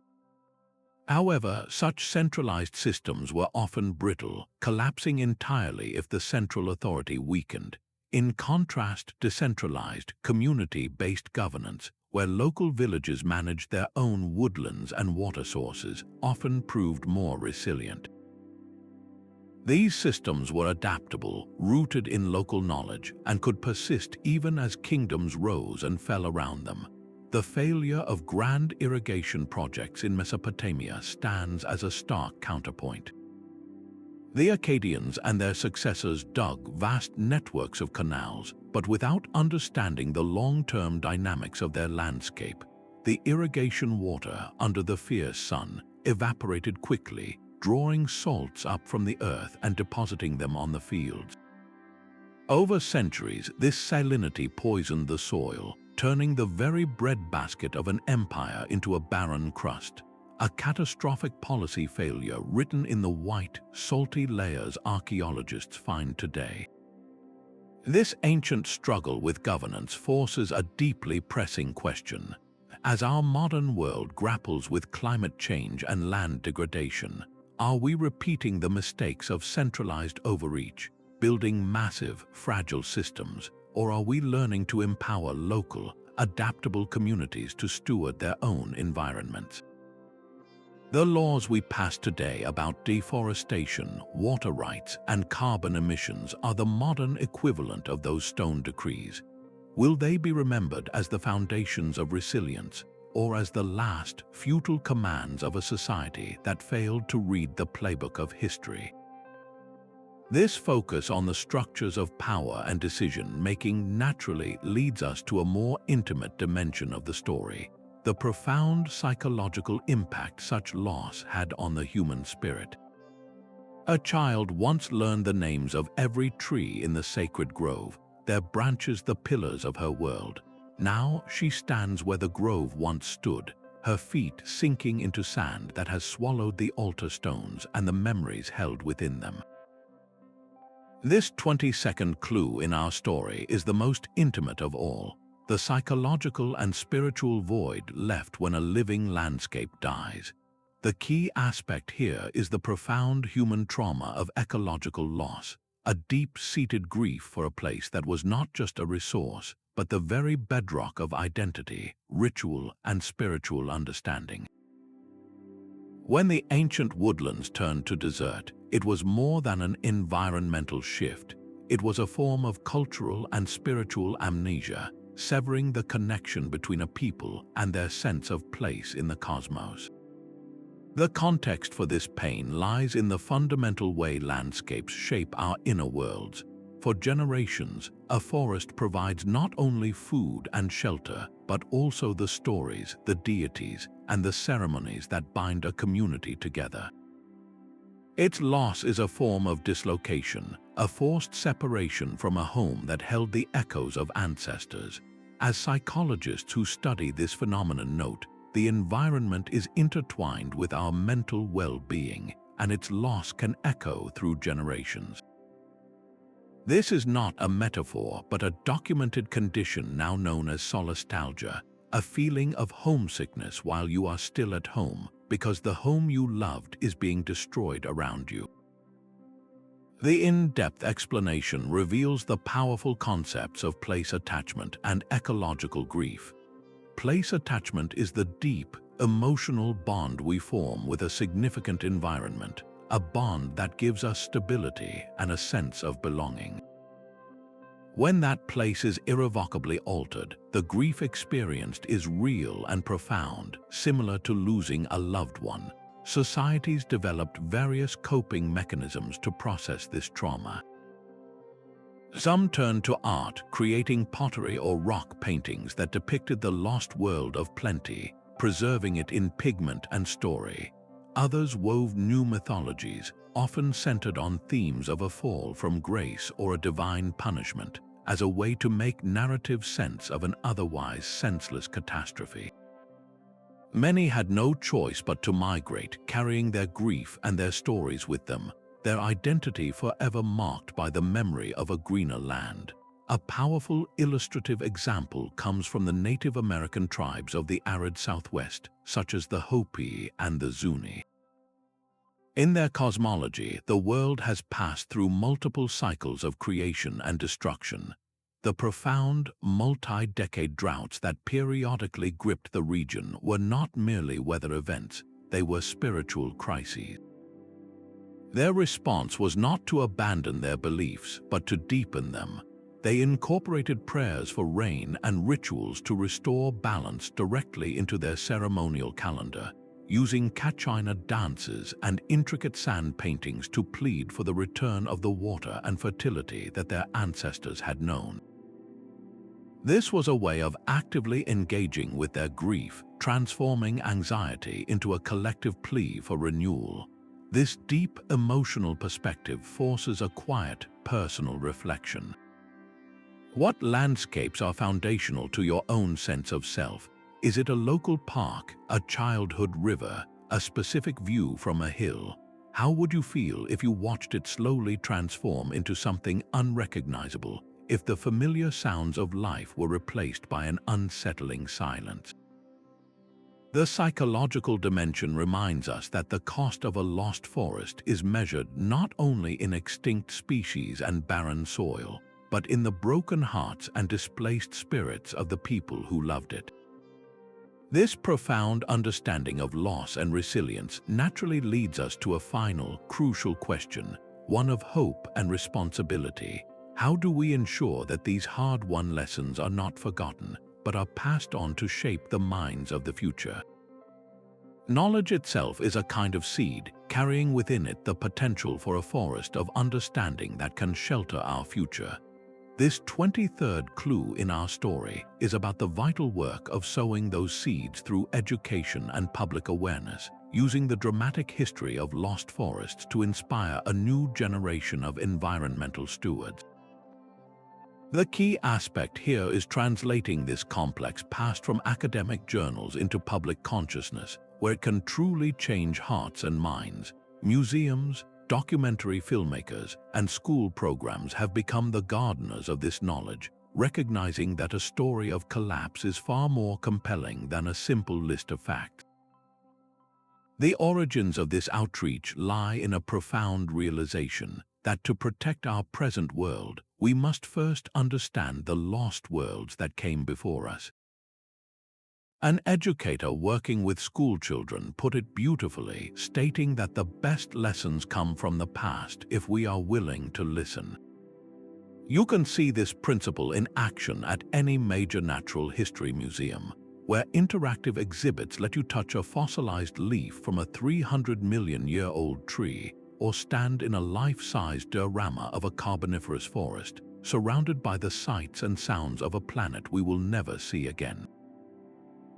However, such centralized systems were often brittle, collapsing entirely if the central authority weakened. In contrast, decentralized, community-based governance, where local villages managed their own woodlands and water sources, often proved more resilient. These systems were adaptable, rooted in local knowledge, and could persist even as kingdoms rose and fell around them. The failure of grand irrigation projects in Mesopotamia stands as a stark counterpoint. The Akkadians and their successors dug vast networks of canals, but without understanding the long-term dynamics of their landscape. The irrigation water under the fierce sun evaporated quickly, drawing salts up from the earth and depositing them on the fields. Over centuries, this salinity poisoned the soil, turning the very breadbasket of an empire into a barren crust. A catastrophic policy failure written in the white, salty layers archaeologists find today. This ancient struggle with governance forces a deeply pressing question. As our modern world grapples with climate change and land degradation, are we repeating the mistakes of centralized overreach, building massive, fragile systems, or are we learning to empower local, adaptable communities to steward their own environments? The laws we pass today about deforestation, water rights, and carbon emissions are the modern equivalent of those stone decrees. Will they be remembered as the foundations of resilience, or as the last, futile commands of a society that failed to read the playbook of history? This focus on the structures of power and decision-making naturally leads us to a more intimate dimension of the story: the profound psychological impact such loss had on the human spirit. A child once learned the names of every tree in the sacred grove, their branches the pillars of her world. Now she stands where the grove once stood, her feet sinking into sand that has swallowed the altar stones and the memories held within them. This 20-second clue in our story is the most intimate of all: the psychological and spiritual void left when a living landscape dies. The key aspect here is the profound human trauma of ecological loss, a deep-seated grief for a place that was not just a resource, but the very bedrock of identity, ritual, and spiritual understanding. When the ancient woodlands turned to desert, it was more than an environmental shift. It was a form of cultural and spiritual amnesia, severing the connection between a people and their sense of place in the cosmos. The context for this pain lies in the fundamental way landscapes shape our inner worlds. For generations, a forest provides not only food and shelter, but also the stories, the deities, and the ceremonies that bind a community together. Its loss is a form of dislocation, a forced separation from a home that held the echoes of ancestors. As psychologists who study this phenomenon note, the environment is intertwined with our mental well-being, and its loss can echo through generations. This is not a metaphor, but a documented condition now known as solastalgia, a feeling of homesickness while you are still at home, because the home you loved is being destroyed around you. The in-depth explanation reveals the powerful concepts of place attachment and ecological grief. Place attachment is the deep, emotional bond we form with a significant environment, a bond that gives us stability and a sense of belonging. When that place is irrevocably altered, the grief experienced is real and profound, similar to losing a loved one. societies developed various coping mechanisms to process this trauma. Some turned to art, creating pottery or rock paintings that depicted the lost world of plenty, preserving it in pigment and story. Others wove new mythologies, often centered on themes of a fall from grace or a divine punishment, as a way to make narrative sense of an otherwise senseless catastrophe. Many had no choice but to migrate, carrying their grief and their stories with them, their identity forever marked by the memory of a greener land. A powerful illustrative example comes from the Native American tribes of the arid Southwest, such as the Hopi and the Zuni. In their cosmology, the world has passed through multiple cycles of creation and destruction. The profound, multi-decade droughts that periodically gripped the region were not merely weather events, they were spiritual crises. Their response was not to abandon their beliefs, but to deepen them. They incorporated prayers for rain and rituals to restore balance directly into their ceremonial calendar, using Kachina dances and intricate sand paintings to plead for the return of the water and fertility that their ancestors had known. This was a way of actively engaging with their grief, transforming anxiety into a collective plea for renewal. This deep emotional perspective forces a quiet, personal reflection. What landscapes are foundational to your own sense of self? Is it a local park, a childhood river, a specific view from a hill? How would you feel if you watched it slowly transform into something unrecognizable, if the familiar sounds of life were replaced by an unsettling silence? The psychological dimension reminds us that the cost of a lost forest is measured not only in extinct species and barren soil, but in the broken hearts and displaced spirits of the people who loved it. This profound understanding of loss and resilience naturally leads us to a final, crucial question, one of hope and responsibility. How do we ensure that these hard-won lessons are not forgotten, but are passed on to shape the minds of the future? Knowledge itself is a kind of seed, carrying within it the potential for a forest of understanding that can shelter our future. This 23rd clue in our story is about the vital work of sowing those seeds through education and public awareness, using the dramatic history of lost forests to inspire a new generation of environmental stewards. The key aspect here is translating this complex past from academic journals into public consciousness, where it can truly change hearts and minds. Museums, documentary filmmakers, and school programs have become the gardeners of this knowledge, recognizing that a story of collapse is far more compelling than a simple list of facts. The origins of this outreach lie in a profound realization that to protect our present world, we must first understand the lost worlds that came before us. An educator working with schoolchildren put it beautifully, stating that the best lessons come from the past if we are willing to listen. You can see this principle in action at any major natural history museum, where interactive exhibits let you touch a fossilized leaf from a 300-million-year-old tree, or stand in a life-size diorama of a carboniferous forest, surrounded by the sights and sounds of a planet we will never see again.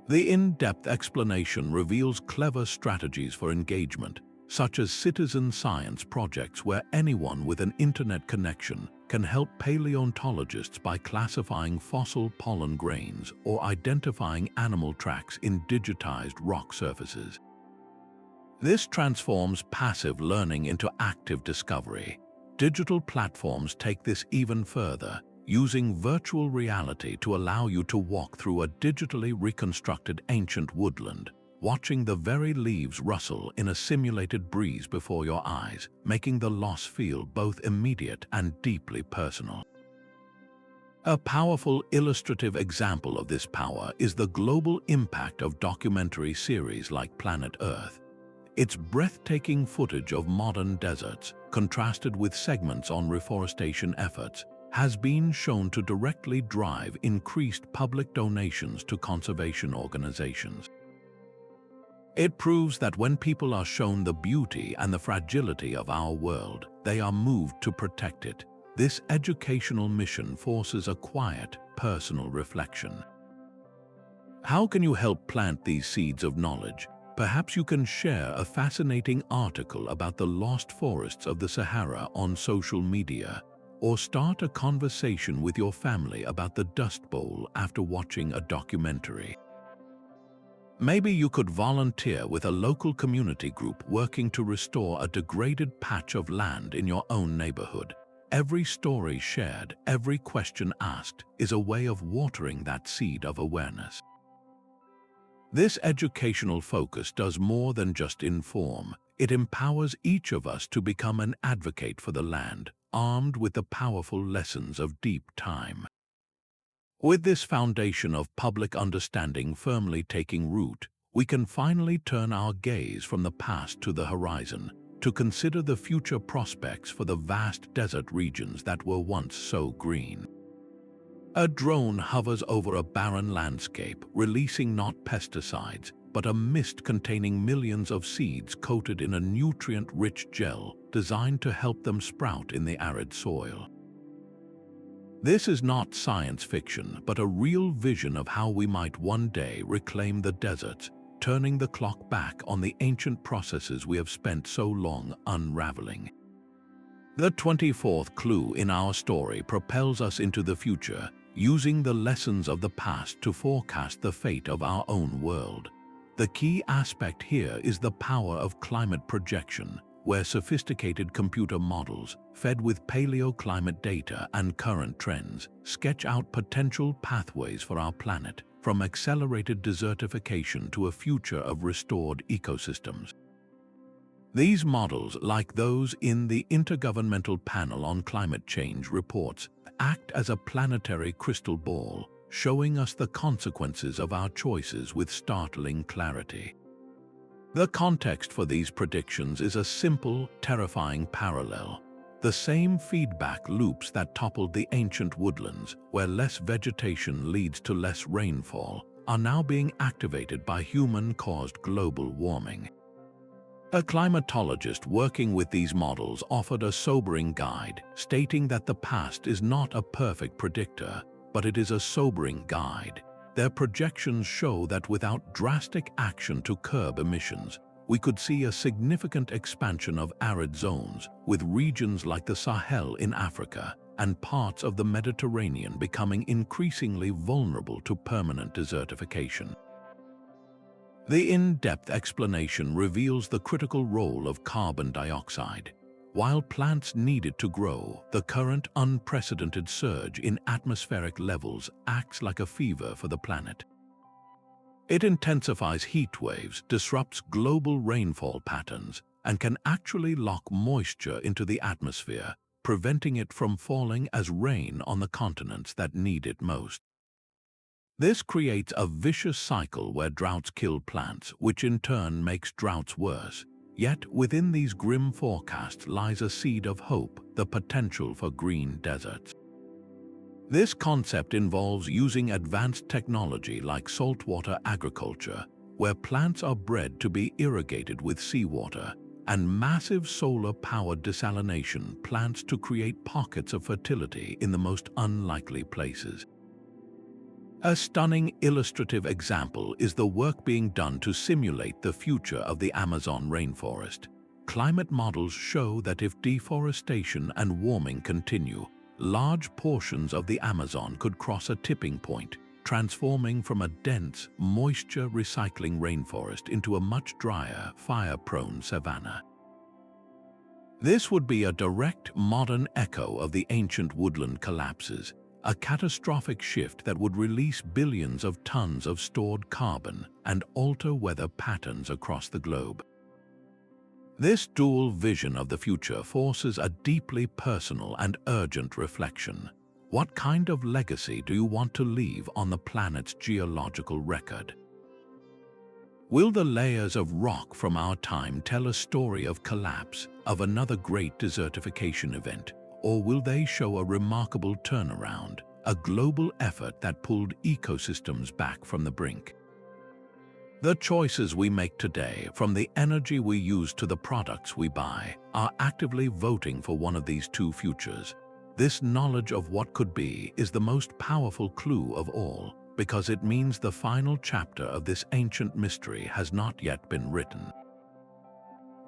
The in-depth explanation reveals clever strategies for engagement, such as citizen science projects where anyone with an internet connection can help paleontologists by classifying fossil pollen grains or identifying animal tracks in digitized rock surfaces. This transforms passive learning into active discovery. Digital platforms take this even further, using virtual reality to allow you to walk through a digitally reconstructed ancient woodland, watching the very leaves rustle in a simulated breeze before your eyes, making the loss feel both immediate and deeply personal. A powerful illustrative example of this power is the global impact of documentary series like Planet Earth. Its breathtaking footage of modern deserts, contrasted with segments on reforestation efforts, has been shown to directly drive increased public donations to conservation organizations. It proves that when people are shown the beauty and the fragility of our world, they are moved to protect it. This educational mission forces a quiet, personal reflection. How can you help plant these seeds of knowledge? Perhaps you can share a fascinating article about the lost forests of the Sahara on social media, or start a conversation with your family about the Dust Bowl after watching a documentary. Maybe you could volunteer with a local community group working to restore a degraded patch of land in your own neighborhood. Every story shared, every question asked, is a way of watering that seed of awareness. This educational focus does more than just inform. It empowers each of us to become an advocate for the land, armed with the powerful lessons of deep time. With this foundation of public understanding firmly taking root, we can finally turn our gaze from the past to the horizon, to consider the future prospects for the vast desert regions that were once so green. A drone hovers over a barren landscape, releasing not pesticides, but a mist containing millions of seeds coated in a nutrient-rich gel designed to help them sprout in the arid soil. This is not science fiction, but a real vision of how we might one day reclaim the deserts, turning the clock back on the ancient processes we have spent so long unraveling. The 24th clue in our story propels us into the future, using the lessons of the past to forecast the fate of our own world. The key aspect here is the power of climate projection, where sophisticated computer models, fed with paleoclimate data and current trends, sketch out potential pathways for our planet, from accelerated desertification to a future of restored ecosystems. These models, like those in the Intergovernmental Panel on Climate Change reports, act as a planetary crystal ball, showing us the consequences of our choices with startling clarity. The context for these predictions is a simple, terrifying parallel. The same feedback loops that toppled the ancient woodlands, where less vegetation leads to less rainfall, are now being activated by human-caused global warming. A climatologist working with these models offered a sobering guide, stating that the past is not a perfect predictor, but it is a sobering guide. Their projections show that without drastic action to curb emissions, we could see a significant expansion of arid zones, with regions like the Sahel in Africa and parts of the Mediterranean becoming increasingly vulnerable to permanent desertification. The in-depth explanation reveals the critical role of carbon dioxide. While plants needed to grow, the current unprecedented surge in atmospheric levels acts like a fever for the planet. It intensifies heat waves, disrupts global rainfall patterns, and can actually lock moisture into the atmosphere, preventing it from falling as rain on the continents that need it most. This creates a vicious cycle where droughts kill plants, which in turn makes droughts worse. Yet within these grim forecasts lies a seed of hope, the potential for green deserts. This concept involves using advanced technology like saltwater agriculture, where plants are bred to be irrigated with seawater, and massive solar-powered desalination plants to create pockets of fertility in the most unlikely places. A stunning illustrative example is the work being done to simulate the future of the Amazon rainforest. Climate models show that if deforestation and warming continue, large portions of the Amazon could cross a tipping point, transforming from a dense, moisture-recycling rainforest into a much drier, fire-prone savanna. This would be a direct, modern echo of the ancient woodland collapses, a catastrophic shift that would release billions of tons of stored carbon and alter weather patterns across the globe. This dual vision of the future forces a deeply personal and urgent reflection. What kind of legacy do you want to leave on the planet's geological record? Will the layers of rock from our time tell a story of collapse, of another great desertification event, or will they show a remarkable turnaround, a global effort that pulled ecosystems back from the brink? The choices we make today, from the energy we use to the products we buy, are actively voting for one of these two futures. This knowledge of what could be is the most powerful clue of all, because it means the final chapter of this ancient mystery has not yet been written.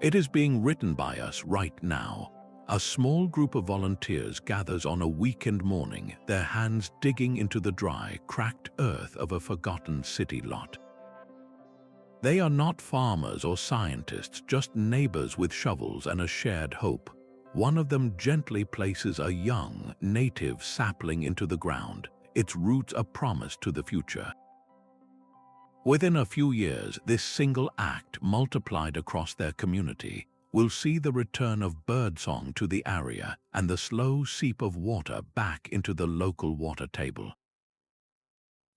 It is being written by us right now. A small group of volunteers gathers on a weekend morning, their hands digging into the dry, cracked earth of a forgotten city lot. They are not farmers or scientists, just neighbors with shovels and a shared hope. One of them gently places a young, native sapling into the ground, its roots a promise to the future. Within a few years, this single act, multiplied across their community, will see the return of birdsong to the area and the slow seep of water back into the local water table.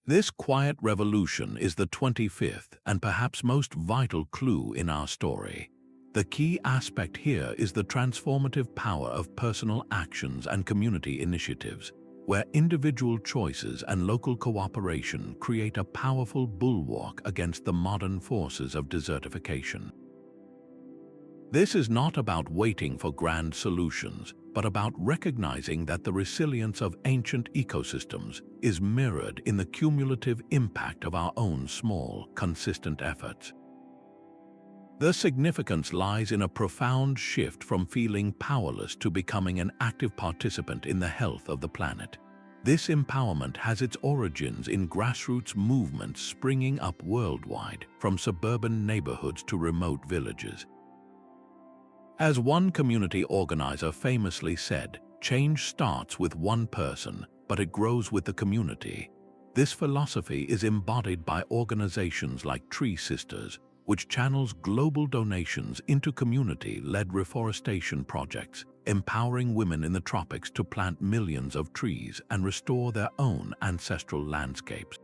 This quiet revolution is the 25th and perhaps most vital clue in our story. The key aspect here is the transformative power of personal actions and community initiatives, where individual choices and local cooperation create a powerful bulwark against the modern forces of desertification. This is not about waiting for grand solutions, but about recognizing that the resilience of ancient ecosystems is mirrored in the cumulative impact of our own small, consistent efforts. The significance lies in a profound shift from feeling powerless to becoming an active participant in the health of the planet. This empowerment has its origins in grassroots movements springing up worldwide, from suburban neighborhoods to remote villages. As one community organizer famously said, "Change starts with one person, but it grows with the community." This philosophy is embodied by organizations like Tree Sisters, which channels global donations into community-led reforestation projects, empowering women in the tropics to plant millions of trees and restore their own ancestral landscapes.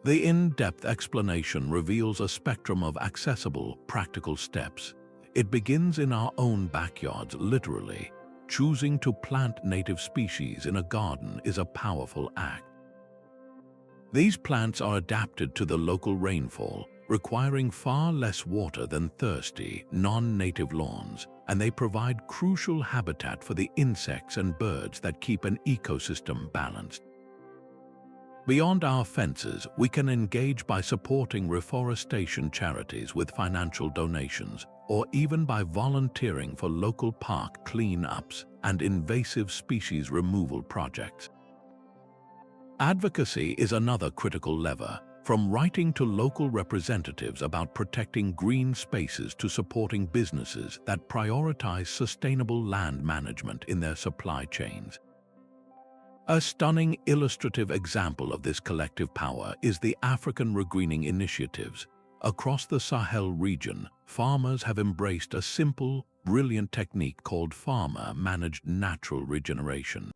The in-depth explanation reveals a spectrum of accessible, practical steps. It begins in our own backyards, literally. Choosing to plant native species in a garden is a powerful act. These plants are adapted to the local rainfall, requiring far less water than thirsty, non-native lawns, and they provide crucial habitat for the insects and birds that keep an ecosystem balanced. Beyond our fences, we can engage by supporting reforestation charities with financial donations, or even by volunteering for local park cleanups and invasive species removal projects. Advocacy is another critical lever, from writing to local representatives about protecting green spaces to supporting businesses that prioritize sustainable land management in their supply chains. A stunning illustrative example of this collective power is the African regreening initiatives. Across the Sahel region, farmers have embraced a simple, brilliant technique called farmer-managed natural regeneration.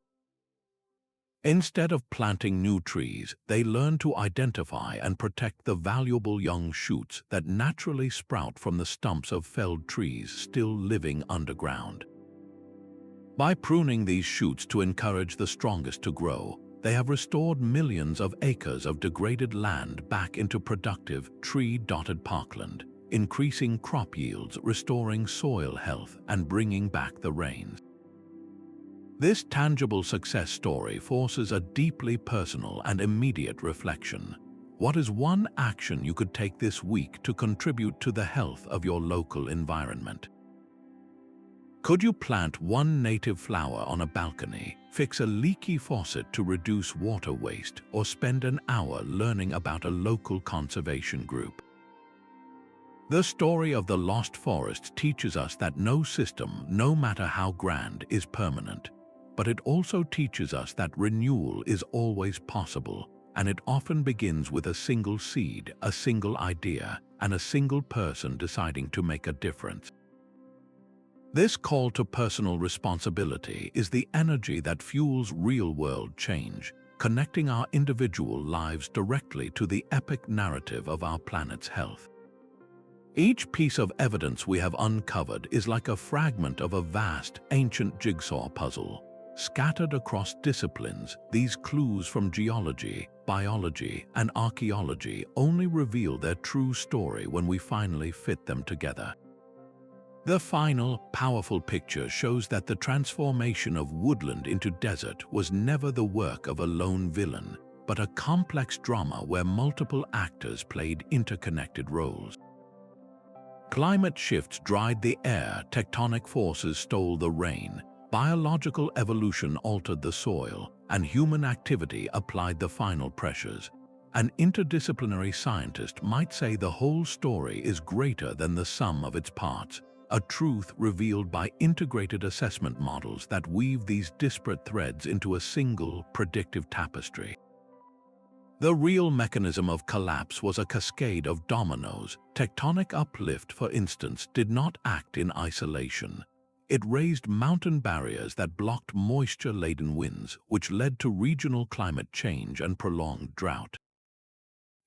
Instead of planting new trees, they learn to identify and protect the valuable young shoots that naturally sprout from the stumps of felled trees still living underground. By pruning these shoots to encourage the strongest to grow, they have restored millions of acres of degraded land back into productive, tree-dotted parkland, increasing crop yields, restoring soil health, and bringing back the rains. This tangible success story forces a deeply personal and immediate reflection. What is one action you could take this week to contribute to the health of your local environment? Could you plant one native flower on a balcony, fix a leaky faucet to reduce water waste, or spend an hour learning about a local conservation group? The story of the lost forest teaches us that no system, no matter how grand, is permanent. But it also teaches us that renewal is always possible, and it often begins with a single seed, a single idea, and a single person deciding to make a difference. This call to personal responsibility is the energy that fuels real-world change, connecting our individual lives directly to the epic narrative of our planet's health. Each piece of evidence we have uncovered is like a fragment of a vast, ancient jigsaw puzzle. Scattered across disciplines, these clues from geology, biology, and archaeology only reveal their true story when we finally fit them together. The final, powerful picture shows that the transformation of woodland into desert was never the work of a lone villain, but a complex drama where multiple actors played interconnected roles. Climate shifts dried the air, tectonic forces stole the rain, biological evolution altered the soil, and human activity applied the final pressures. An interdisciplinary scientist might say the whole story is greater than the sum of its parts, a truth revealed by integrated assessment models that weave these disparate threads into a single, predictive tapestry. The real mechanism of collapse was a cascade of dominoes. Tectonic uplift, for instance, did not act in isolation. It raised mountain barriers that blocked moisture-laden winds, which led to regional climate change and prolonged drought.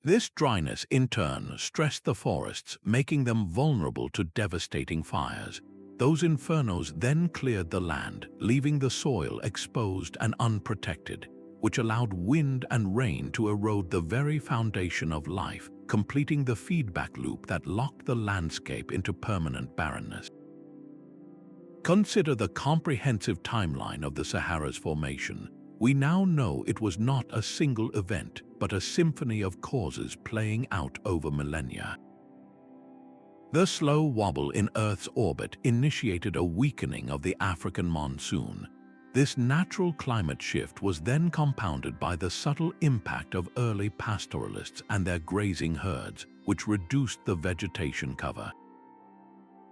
This dryness, in turn, stressed the forests, making them vulnerable to devastating fires. Those infernos then cleared the land, leaving the soil exposed and unprotected, which allowed wind and rain to erode the very foundation of life, completing the feedback loop that locked the landscape into permanent barrenness. Consider the comprehensive timeline of the Sahara's formation. We now know it was not a single event, but a symphony of causes playing out over millennia. The slow wobble in Earth's orbit initiated a weakening of the African monsoon. This natural climate shift was then compounded by the subtle impact of early pastoralists and their grazing herds, which reduced the vegetation cover.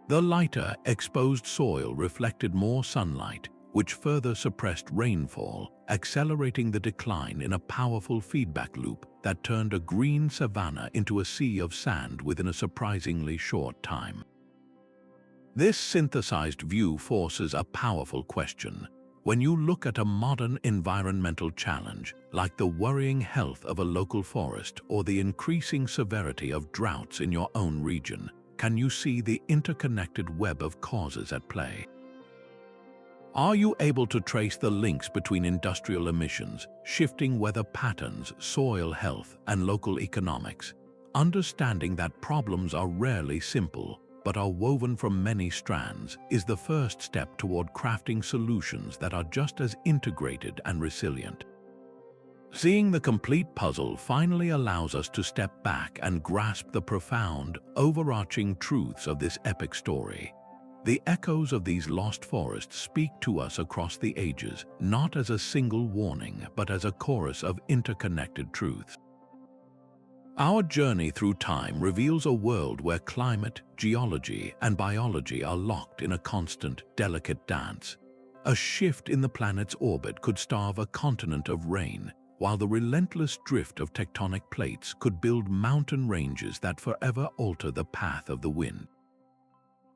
The lighter, exposed soil reflected more sunlight, which further suppressed rainfall, accelerating the decline in a powerful feedback loop that turned a green savanna into a sea of sand within a surprisingly short time. This synthesized view forces a powerful question. When you look at a modern environmental challenge, like the worrying health of a local forest or the increasing severity of droughts in your own region, can you see the interconnected web of causes at play? Are you able to trace the links between industrial emissions, shifting weather patterns, soil health, and local economics? Understanding that problems are rarely simple, but are woven from many strands, is the first step toward crafting solutions that are just as integrated and resilient. Seeing the complete puzzle finally allows us to step back and grasp the profound, overarching truths of this epic story. The echoes of these lost forests speak to us across the ages, not as a single warning, but as a chorus of interconnected truths. Our journey through time reveals a world where climate, geology, and biology are locked in a constant, delicate dance. A shift in the planet's orbit could starve a continent of rain, while the relentless drift of tectonic plates could build mountain ranges that forever alter the path of the wind.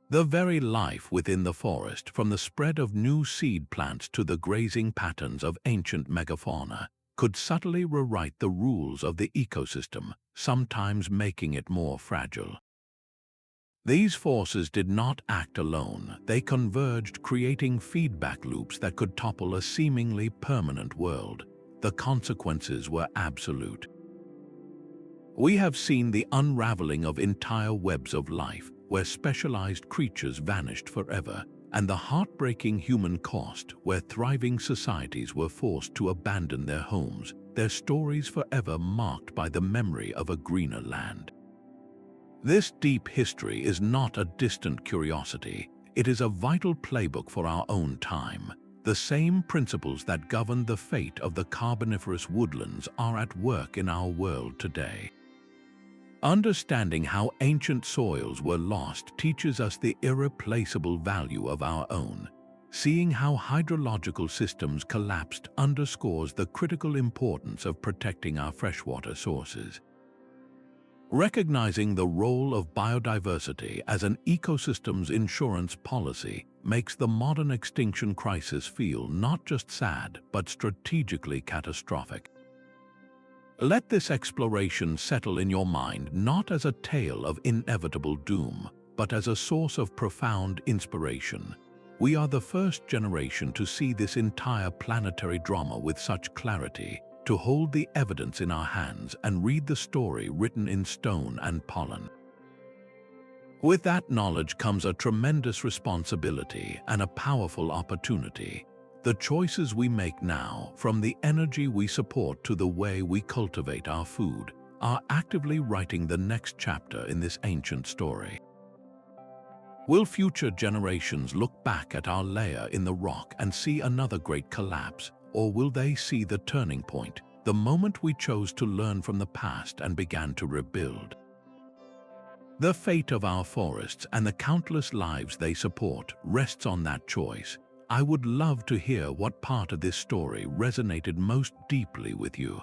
The very life within the forest, from the spread of new seed plants to the grazing patterns of ancient megafauna, could subtly rewrite the rules of the ecosystem, sometimes making it more fragile. These forces did not act alone. They converged, creating feedback loops that could topple a seemingly permanent world. The consequences were absolute. We have seen the unraveling of entire webs of life, where specialized creatures vanished forever, and the heartbreaking human cost, where thriving societies were forced to abandon their homes, their stories forever marked by the memory of a greener land. This deep history is not a distant curiosity. It is a vital playbook for our own time. The same principles that governed the fate of the Carboniferous woodlands are at work in our world today. Understanding how ancient soils were lost teaches us the irreplaceable value of our own. Seeing how hydrological systems collapsed underscores the critical importance of protecting our freshwater sources. Recognizing the role of biodiversity as an ecosystem's insurance policy makes the modern extinction crisis feel not just sad, but strategically catastrophic. Let this exploration settle in your mind not as a tale of inevitable doom, but as a source of profound inspiration. We are the first generation to see this entire planetary drama with such clarity, to hold the evidence in our hands and read the story written in stone and pollen. With that knowledge comes a tremendous responsibility and a powerful opportunity. The choices we make now, from the energy we support to the way we cultivate our food, are actively writing the next chapter in this ancient story. Will future generations look back at our layer in the rock and see another great collapse, or will they see the turning point, the moment we chose to learn from the past and began to rebuild? The fate of our forests and the countless lives they support rests on that choice. I would love to hear what part of this story resonated most deeply with you.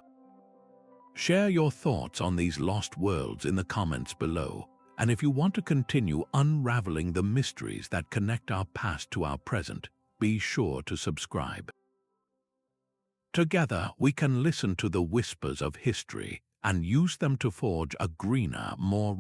Share your thoughts on these lost worlds in the comments below, and if you want to continue unraveling the mysteries that connect our past to our present, be sure to subscribe. Together, we can listen to the whispers of history and use them to forge a greener, more